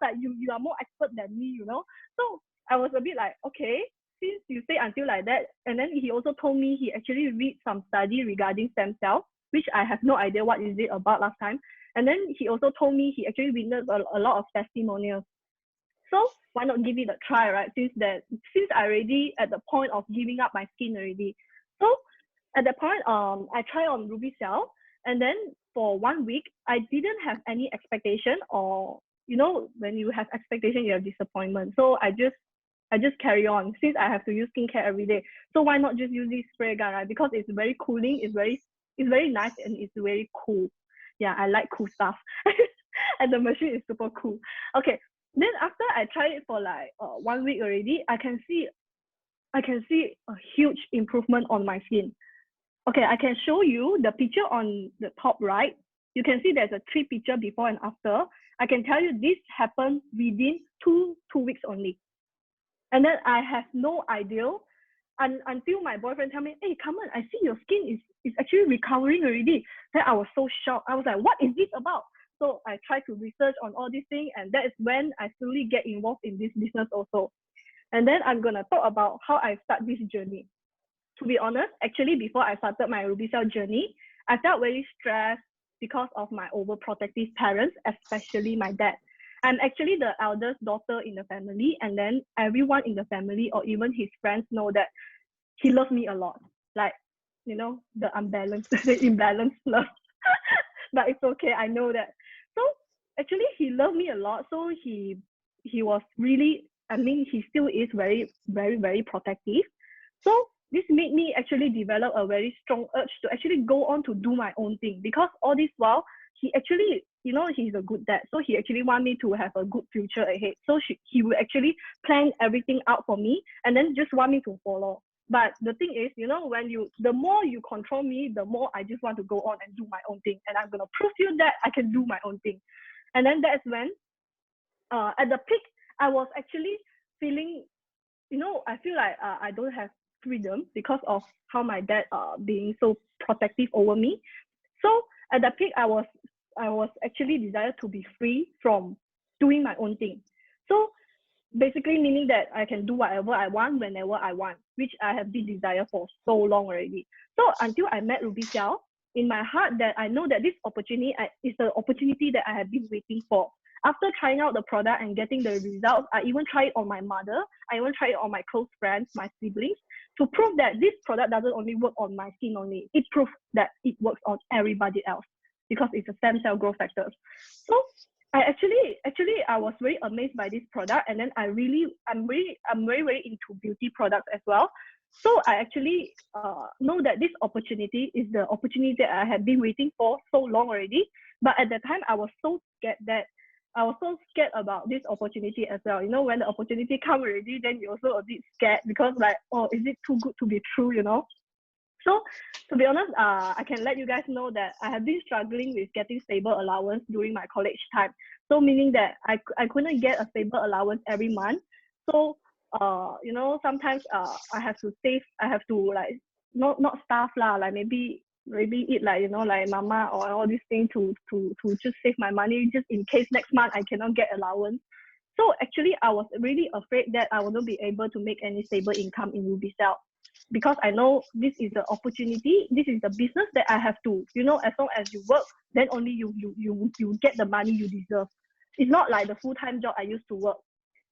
like you are more expert than me, you know? So I was a bit like, okay, since you say until like that. And then he also told me he actually read some study regarding stem cells, which I have no idea what is it about last time. And then he also told me he actually witnessed a lot of testimonials. So why not give it a try, right? Since I already at the point of giving up my skin already. So at that point, I tried on RubyCell, and then for 1 week, I didn't have any expectation, or you know, when you have expectation, you have disappointment. So I just carry on since I have to use skincare every day. So why not just use this spray gun, right? Because it's very cooling, it's very nice, and it's very cool. Yeah, I like cool stuff. And the machine is super cool. Okay, then after I tried it for like 1 week already, I can see a huge improvement on my skin. Okay, I can show you the picture on the top right. You can see there's a 3 picture before and after. I can tell you this happened within two weeks only. And then I have no idea until my boyfriend tell me, hey, come on, I see your skin is actually recovering already. Then I was so shocked. I was like, what is this about? So I tried to research on all these things, and that is when I slowly get involved in this business also. And then I'm gonna talk about how I start this journey. To be honest, actually before I started my RubyCell journey, I felt very stressed because of my overprotective parents, especially my dad. I'm actually the eldest daughter in the family, and then everyone in the family or even his friends know that he loves me a lot. Like, you know, the imbalanced love. But it's okay, I know that. So actually he loved me a lot. So he was really, I mean, he still is very, very, very protective. So this made me actually develop a very strong urge to actually go on to do my own thing, because all this while he actually, he's a good dad, so he actually want me to have a good future ahead. So he will actually plan everything out for me and then just want me to follow. But the thing is, the more you control me, the more I just want to go on and do my own thing, and I'm gonna prove you that I can do my own thing. And then that's when, at the peak, I was actually feeling, I feel like I don't have freedom because of how my dad being so protective over me. So at the peak, I was actually desired to be free from doing my own thing. So basically meaning that I can do whatever I want whenever I want, which I have been desire for so long already. So until I met Ruby Xiao, in my heart that I know that this opportunity is the opportunity that I have been waiting for. After trying out the product and getting the results, I even tried it on my mother. I even tried it on my close friends, my siblings, to prove that this product doesn't only work on my skin only. It proves that it works on everybody else because it's a stem cell growth factor. So I was very amazed by this product, and then I'm very into beauty products as well. So I actually know that this opportunity is the opportunity that I have been waiting for so long already. But at that time, I was so scared about this opportunity as well. When the opportunity come already, then you're also a bit scared because like, oh, is it too good to be true, So to be honest, I can let you guys know that I have been struggling with getting stable allowance during my college time. So meaning that I couldn't get a stable allowance every month. So sometimes I have to save. I have to like not starve lah, like maybe eat like like mama or all these things to just save my money just in case next month I cannot get allowance. So actually I was really afraid that I wouldn't be able to make any stable income in Ruby Cell, because I know this is the opportunity, this is the business that I have to, as long as you work, then only you get the money you deserve. It's not like the full-time job I used to work.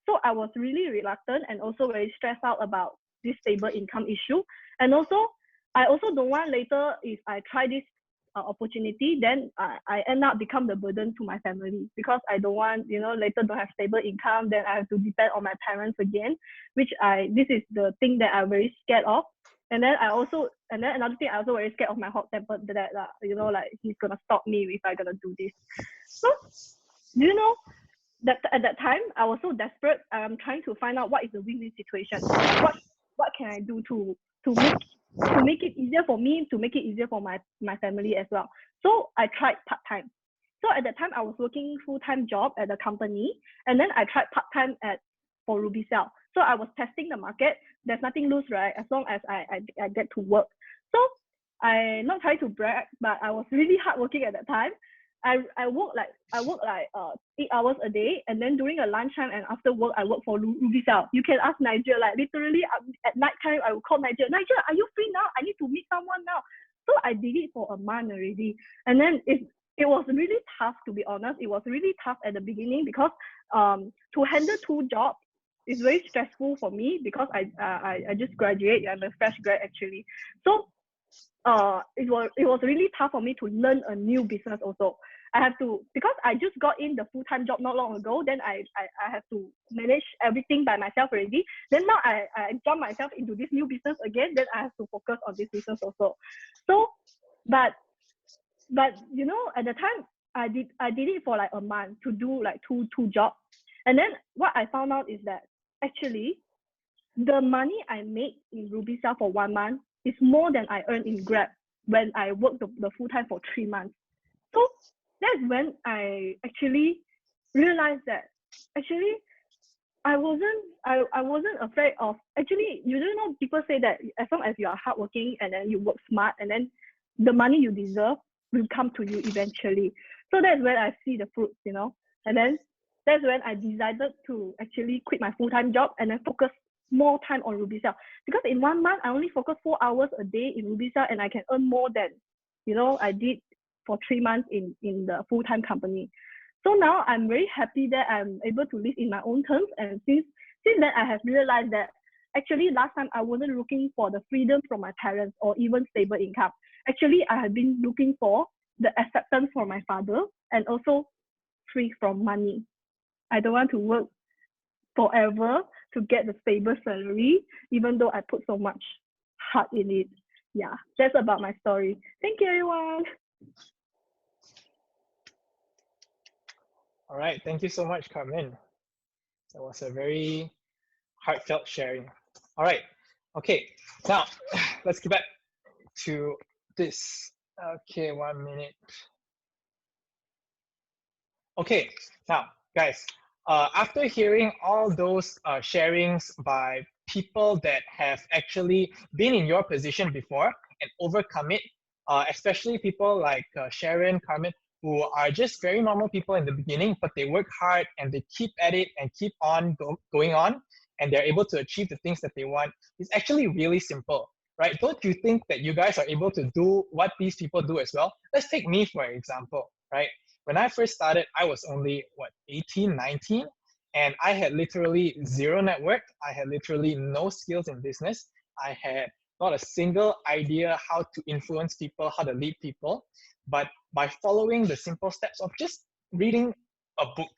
So I was really reluctant and also very stressed out about this stable income issue. And also, I also don't want later if I try this opportunity, then I end up become the burden to my family, because I don't want, later don't have stable income, then I have to depend on my parents again, this is the thing that I'm very scared of. And then another thing, I also very scared of my hot temper that, like he's gonna stop me if I'm gonna do this. So, that at that time, I was so desperate. I'm trying to find out what is the win-win situation. What can I do to make it easier for me, to make it easier for my family as well. So I tried part-time. So at that time, I was working full-time job at the company, and then I tried part-time for Ruby Cell. So I was testing the market. There's nothing lose, right? As long as I get to work. So I not trying to brag, but I was really hardworking at that time. I work like 8 hours a day, and then during a lunchtime and after work I work for Ruby Cell. You can ask Nigel, like literally at night time I will call Nigel, are you free now? I need to meet someone now. So I did it for a month already, and then it was really tough, to be honest. It was really tough at the beginning because to handle 2 jobs is very stressful for me, because I just graduate. I'm a fresh grad actually. So it was really tough for me to learn a new business also. I have to, because I just got in the full-time job not long ago, then I have to manage everything by myself already. Then now I jump myself into this new business again, then I have to focus on this business also. So, but at the time I did it for like a month to do like two jobs. And then what I found out is that actually the money I made in Ruby Cell for 1 month is more than I earned in Grab when I worked the full-time for 3 months. So that's when I actually realized that actually I wasn't afraid of, actually, people say that as long as you are hardworking and then you work smart, and then the money you deserve will come to you eventually. So that's when I see the fruits, and then that's when I decided to actually quit my full-time job and then focus more time on Ruby Cell. Because in 1 month, I only focus 4 hours a day in Ruby Cell, and I can earn more than, I did for 3 months in the full-time company. So now I'm very happy that I'm able to live in my own terms. And since then, I have realized that actually last time I wasn't looking for the freedom from my parents or even stable income. Actually, I have been looking for the acceptance from my father and also free from money. I don't want to work forever to get the stable salary, even though I put so much heart in it. Yeah, that's about my story. Thank you, everyone. All right, thank you so much, Carmen. That was a very heartfelt sharing. All right, okay, now let's get back to this. Okay, 1 minute. Okay, now guys, after hearing all those sharings by people that have actually been in your position before and overcome it, especially people like Sharon, Carmen, who are just very normal people in the beginning, but they work hard and they keep at it and keep on going on, and they're able to achieve the things that they want. It's actually really simple, right? Don't you think that you guys are able to do what these people do as well? Let's take me for example, right? When I first started, I was only, 18, 19, and I had literally zero network. I had literally no skills in business. I had not a single idea how to influence people, how to lead people. But by following the simple steps of just reading a book,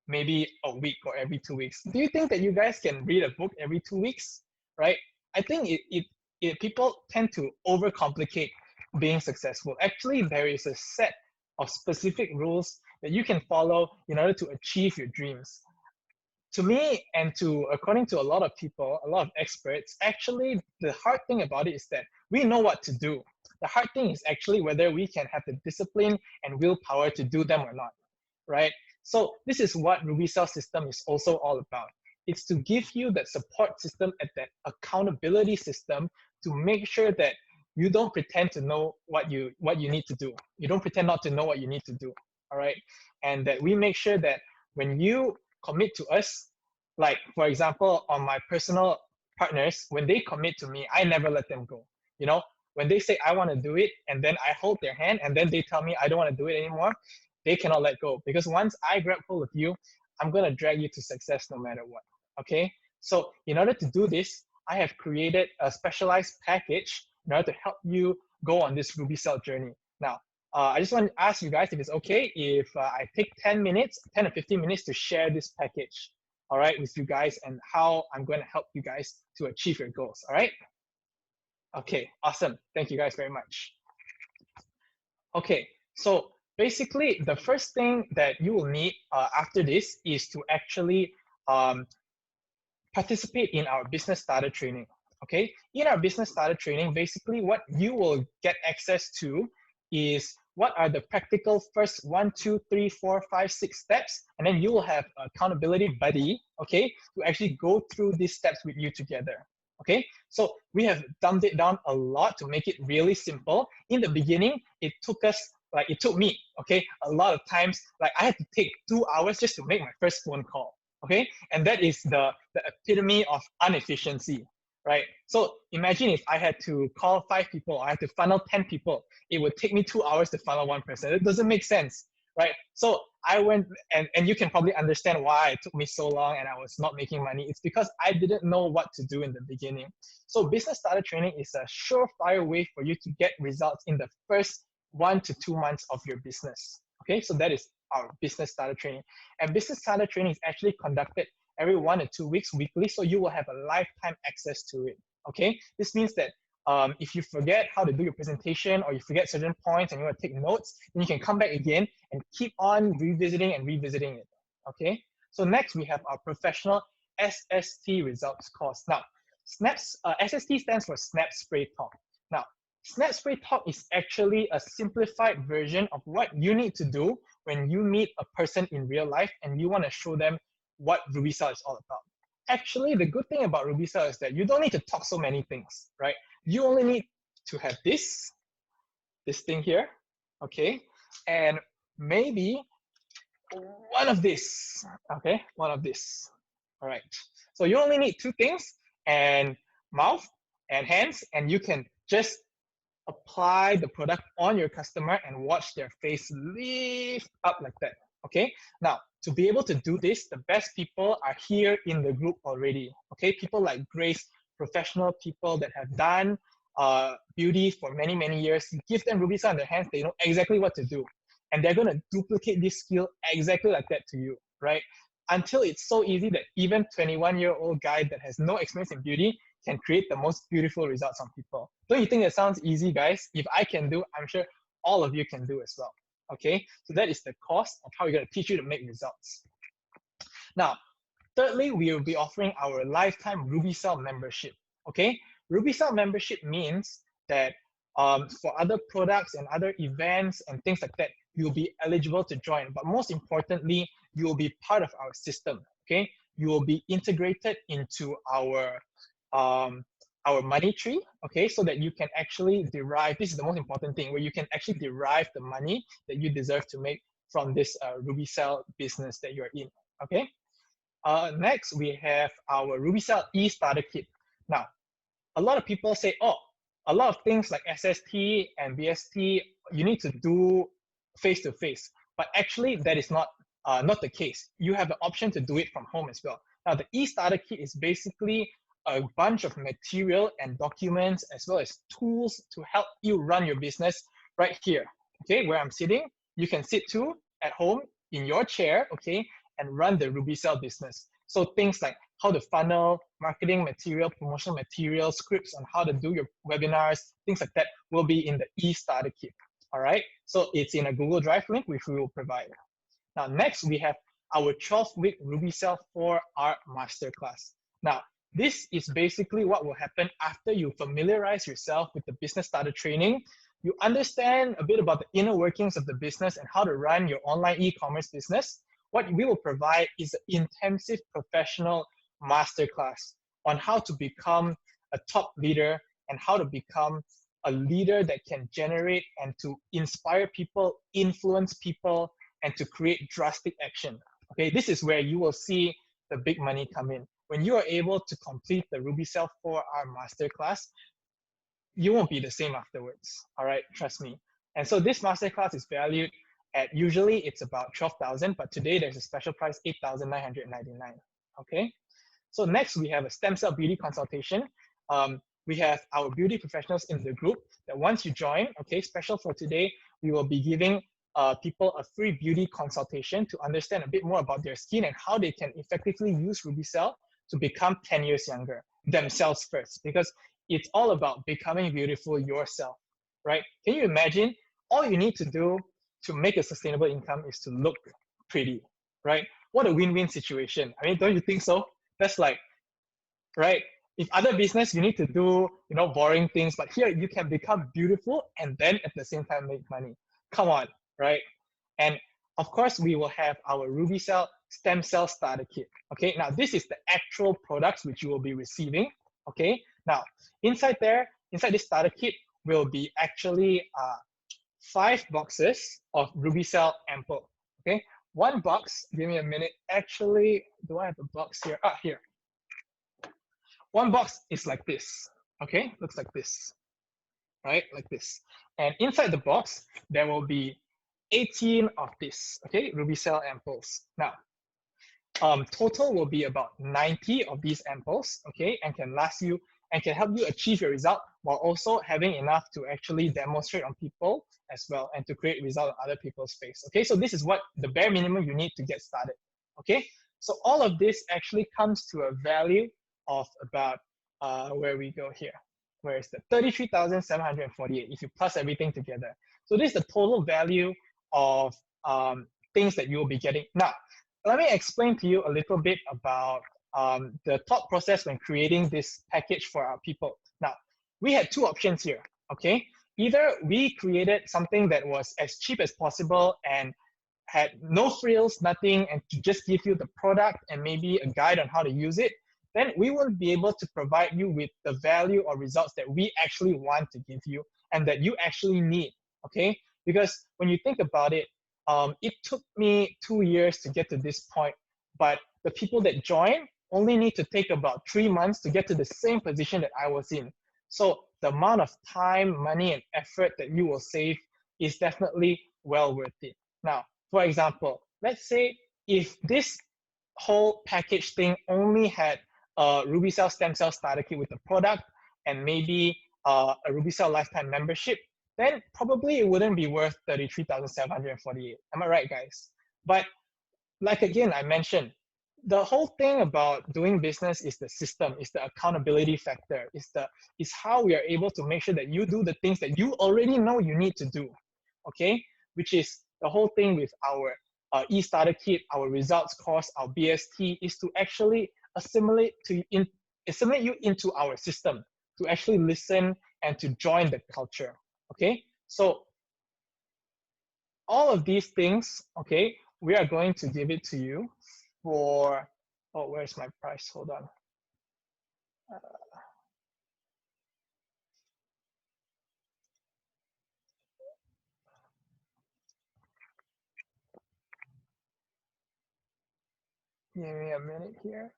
maybe a week or every 2 weeks, do you think that you guys can read a book every 2 weeks, right? I think people tend to overcomplicate being successful. Actually, there is a set of specific rules that you can follow in order to achieve your dreams. To me, and to according to a lot of people, a lot of experts, actually the hard thing about it is that we know what to do. The hard thing is actually whether we can have the discipline and willpower to do them or not, right? So this is what Ruby Cell system is also all about. It's to give you that support system and that accountability system to make sure that you don't pretend to know what you need to do. You don't pretend not to know what you need to do. All right. And that we make sure that when you commit to us, like for example, on my personal partners, when they commit to me, I never let them go. You know, when they say I want to do it and then I hold their hand and then they tell me I don't want to do it anymore, they cannot let go, because once I grab hold of you, I'm going to drag you to success no matter what. Okay. So in order to do this, I have created a specialized package in order to help you go on this Ruby Cell journey. Now, I just want to ask you guys if it's okay if I take 10 or 15 minutes to share this package, all right, with you guys and how I'm going to help you guys to achieve your goals, all right? Okay, awesome. Thank you guys very much. Okay, so basically the first thing that you will need after this is to actually participate in our business starter training. Okay, in our business starter training, basically what you will get access to is what are the practical first 1, 2, 3, 4, 5, 6 steps, and then you will have an accountability buddy, okay, to actually go through these steps with you together. Okay, so we have dumbed it down a lot to make it really simple. In the beginning, it took me, okay, a lot of times, like I had to take 2 hours just to make my first phone call. Okay, and that is the epitome of inefficiency, right? So imagine if I had to call 5 people, I had to funnel 10 people, it would take me 2 hours to funnel 1 person. It doesn't make sense, right? So I went, and you can probably understand why it took me so long and I was not making money. It's because I didn't know what to do in the beginning. So business starter training is a surefire way for you to get results in the first 1 to 2 months of your business. Okay, so that is our business starter training. And business starter training is actually conducted every 1 or 2 weeks weekly, so you will have a lifetime access to it. Okay, this means that if you forget how to do your presentation or you forget certain points and you want to take notes, then you can come back again and keep on revisiting it. Okay, so next we have our professional SST results course. Now, SST stands for Snap Spray Talk. Now, Snap Spray Talk is actually a simplified version of what you need to do when you meet a person in real life and you want to show them what Ruby Cell is all about. Actually, the good thing about Ruby Cell is that you don't need to talk so many things, right? You only need to have this thing here, okay? And maybe one of this, okay? One of this, all right? So you only need 2 things, and mouth and hands, and you can just apply the product on your customer and watch their face lift up like that. Okay, now to be able to do this, the best people are here in the group already. Okay, people like Grace, professional people that have done beauty for many, many years. You give them Ruby Cell in their hands, they know exactly what to do. And they're going to duplicate this skill exactly like that to you, right? until it's so easy that even 21-year-old guy that has no experience in beauty can create the most beautiful results on people. Don't you think that sounds easy, guys? If I can do, I'm sure all of you can do as well. Okay, so that is the cost of how we're going to teach you to make results. Now, thirdly, we will be offering our lifetime RubyCell membership. Okay, RubyCell membership means that for other products and other events and things like that, you'll be eligible to join. But most importantly, you will be part of our system. Okay, you will be integrated into our money tree. Okay, so that you can actually derive. This is the most important thing, where you can actually derive the money that you deserve to make from this RubyCell business that you're in. Okay. Next, we have our RubyCell e-starter kit. Now, a lot of people say, oh, a lot of things like SST and BST, you need to do face-to-face. But actually, that is not the case. You have the option to do it from home as well. Now, the e-starter kit is basically a bunch of material and documents, as well as tools to help you run your business right here. Okay, where I'm sitting, you can sit too at home in your chair, okay, and run the RubyCell business. So things like how to funnel, marketing material, promotional material, scripts on how to do your webinars, things like that will be in the e-starter kit. All right, so it's in a Google Drive link, which we will provide. Now, next we have our 12-week RubyCell 4R Masterclass. Now, this is basically what will happen after you familiarize yourself with the business starter training. You understand a bit about the inner workings of the business and how to run your online e-commerce business. What we will provide is an intensive professional masterclass on how to become a top leader and how to become a leader that can generate and to inspire people, influence people, and to create drastic action. Okay, this is where you will see the big money come in. When you are able to complete the RubyCell 4R masterclass, you won't be the same afterwards. All right, trust me. And so this masterclass is valued at, usually it's about 12,000, but today there's a special price, 8,999. Okay. So next we have a stem cell beauty consultation. We have our beauty professionals in the group that once you join, okay, special for today, we will be giving people a free beauty consultation to understand a bit more about their skin and how they can effectively use RubyCell to become 10 years younger themselves first, because it's all about becoming beautiful yourself, right? Can you imagine? All you need to do to make a sustainable income is to look pretty, right? What a win-win situation. I mean, don't you think so? That's like, right? If other business, you need to do, boring things, but here you can become beautiful and then at the same time make money. Come on, right? And of course, we will have our RubyCell stem cell starter kit. Okay, now this is the actual products which you will be receiving. Okay, now inside this starter kit will be actually 5 boxes of RubyCell ampoule. Okay, one box, give me a minute. Actually, do I have a box here? Ah, here. One box is like this. Okay, looks like this, right? Like this. And inside the box, there will be 18 of this, okay, RubyCell ampoules. Now, total will be about 90 of these ampoules, okay, and can last you and can help you achieve your result while also having enough to actually demonstrate on people as well and to create result on other people's face. Okay, so this is what the bare minimum you need to get started. Okay, so all of this actually comes to a value of about where we go here. Where is the 33,748 if you plus everything together. So this is the total value of things that you will be getting. Now, let me explain to you a little bit about the thought process when creating this package for our people. Now, we had 2 options here, okay? Either we created something that was as cheap as possible and had no frills, nothing, and to just give you the product and maybe a guide on how to use it, then we won't be able to provide you with the value or results that we actually want to give you and that you actually need, okay? Because when you think about it, it took me 2 years to get to this point, but the people that join only need to take about 3 months to get to the same position that I was in. So the amount of time, money, and effort that you will save is definitely well worth it. Now, for example, let's say if this whole package thing only had a RubyCell stem cell starter kit with the product and maybe a RubyCell lifetime membership, then probably it wouldn't be worth 33,748. Am I right, guys? But like again, I mentioned, the whole thing about doing business is the system, is the accountability factor, is how we are able to make sure that you do the things that you already know you need to do, okay? Which is the whole thing with our e-starter kit, our results course, our BST, is to actually assimilate you into our system, to actually listen and to join the culture, okay? So all of these things, okay, we are going to give it to you for, oh, where's my price? Hold on. Give me a minute here.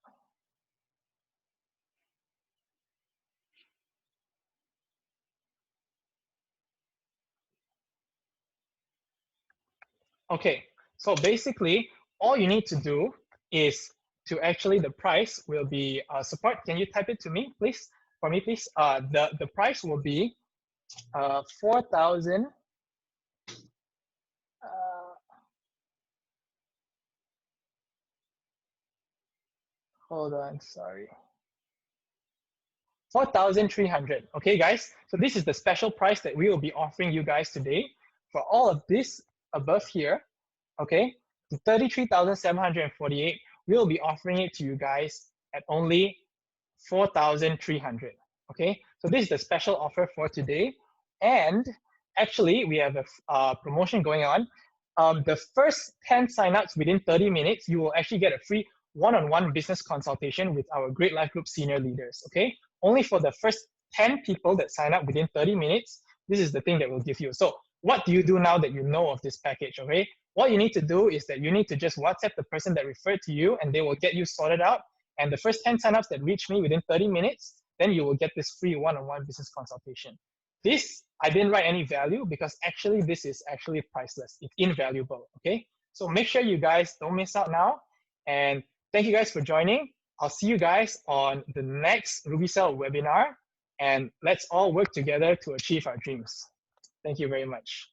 Okay, so basically, all you need to do is to actually, the price will be, support, can you type it to me, please? For me, please. The price will be 4,000. Hold on, sorry. 4,300. Okay, guys. So this is the special price that we will be offering you guys today for all of this above here. Okay, the 33,748. We'll be offering it to you guys at only 4,300. Okay, so this is the special offer for today. And actually, we have a promotion going on. The first 10 signups within 30 minutes, you will actually get a free one-on-one business consultation with our Great Life Group senior leaders. Okay, only for the first 10 people that sign up within 30 minutes, this is the thing that we'll give you. So what do you do now that you know of this package? Okay, what you need to do is that you need to just WhatsApp the person that referred to you, and they will get you sorted out. And the first 10 signups that reach me within 30 minutes, then you will get this free one-on-one business consultation. This, I didn't write any value because actually this is actually priceless. It's invaluable, okay? So make sure you guys don't miss out now. And thank you guys for joining. I'll see you guys on the next RubyCell webinar. And let's all work together to achieve our dreams. Thank you very much.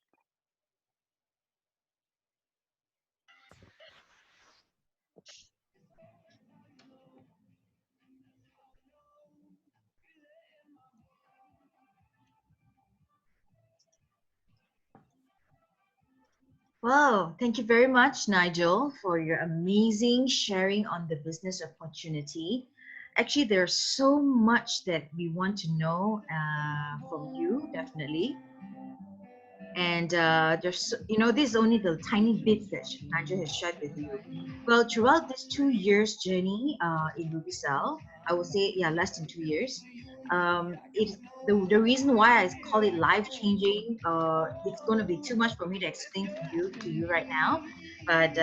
Well, thank you very much, Nigel, for your amazing sharing on the business opportunity. Actually, there's so much that we want to know from you, definitely. And this is only the tiny bits that Nigel has shared with you. Well, throughout this 2 years journey in RubyCell, I would say, yeah, less than 2 years. It's the reason why I call it life changing. It's going to be too much for me to explain to you right now, but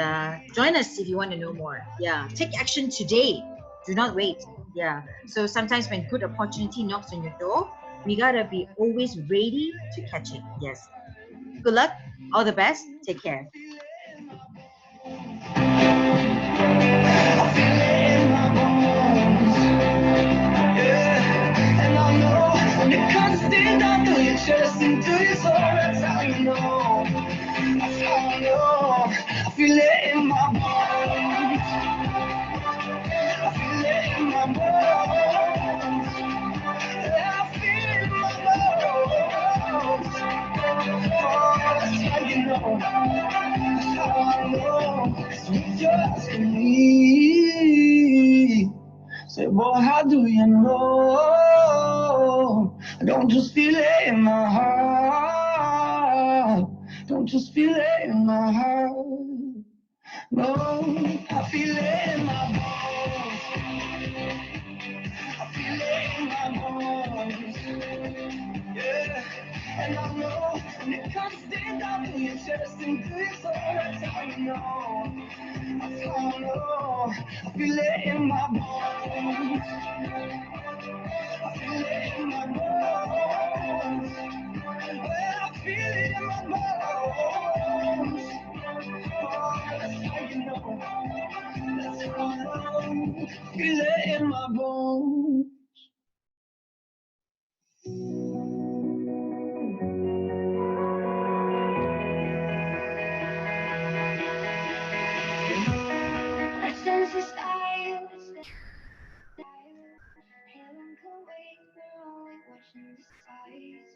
join us if you want to know more. Yeah, take action today. Do not wait. Yeah. So sometimes when good opportunity knocks on your door, we gotta be always ready to catch it. Yes. Good luck. All the best. Take care. And I know when it comes down through your chest and through your soul, that's how you know. That's how I know. I feel it in my bones. I feel it in my bones. Yeah, I feel it in my bones. Oh, that's how you know. That's how I know. So if you're asking me, say, boy, how do you know? I don't just feel it in my heart. Don't just feel it in my heart. No, I feel it in my bones. I feel it in my bones. Yeah, and I know when it comes down to your chest and to your soul, that's how you know. That's how I know. I feel it in my bones. I feel it in my bones. Well, I feel it in my bones. Oh, that's how you know. That's how I know. Feel it in my bones. I sense the stars. in disguise,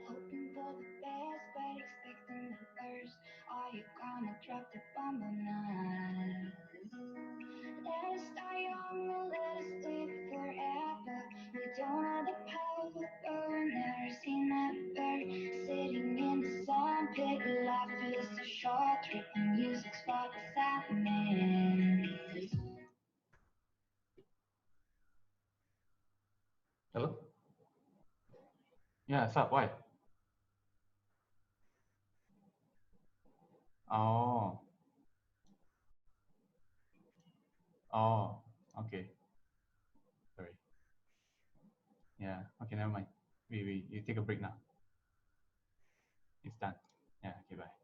hoping for the best but expecting the worst. Are you gonna drop the bomb or not? Let us die young and let us live forever. We don't have the power, but we've never seen that bird sitting in the sandpit. Life is a short trip, and music's what excitement. Hello? Yeah, what's up? Why? Oh, oh, okay. Sorry. Yeah, okay, never mind. You take a break now. It's done. Yeah, okay, bye.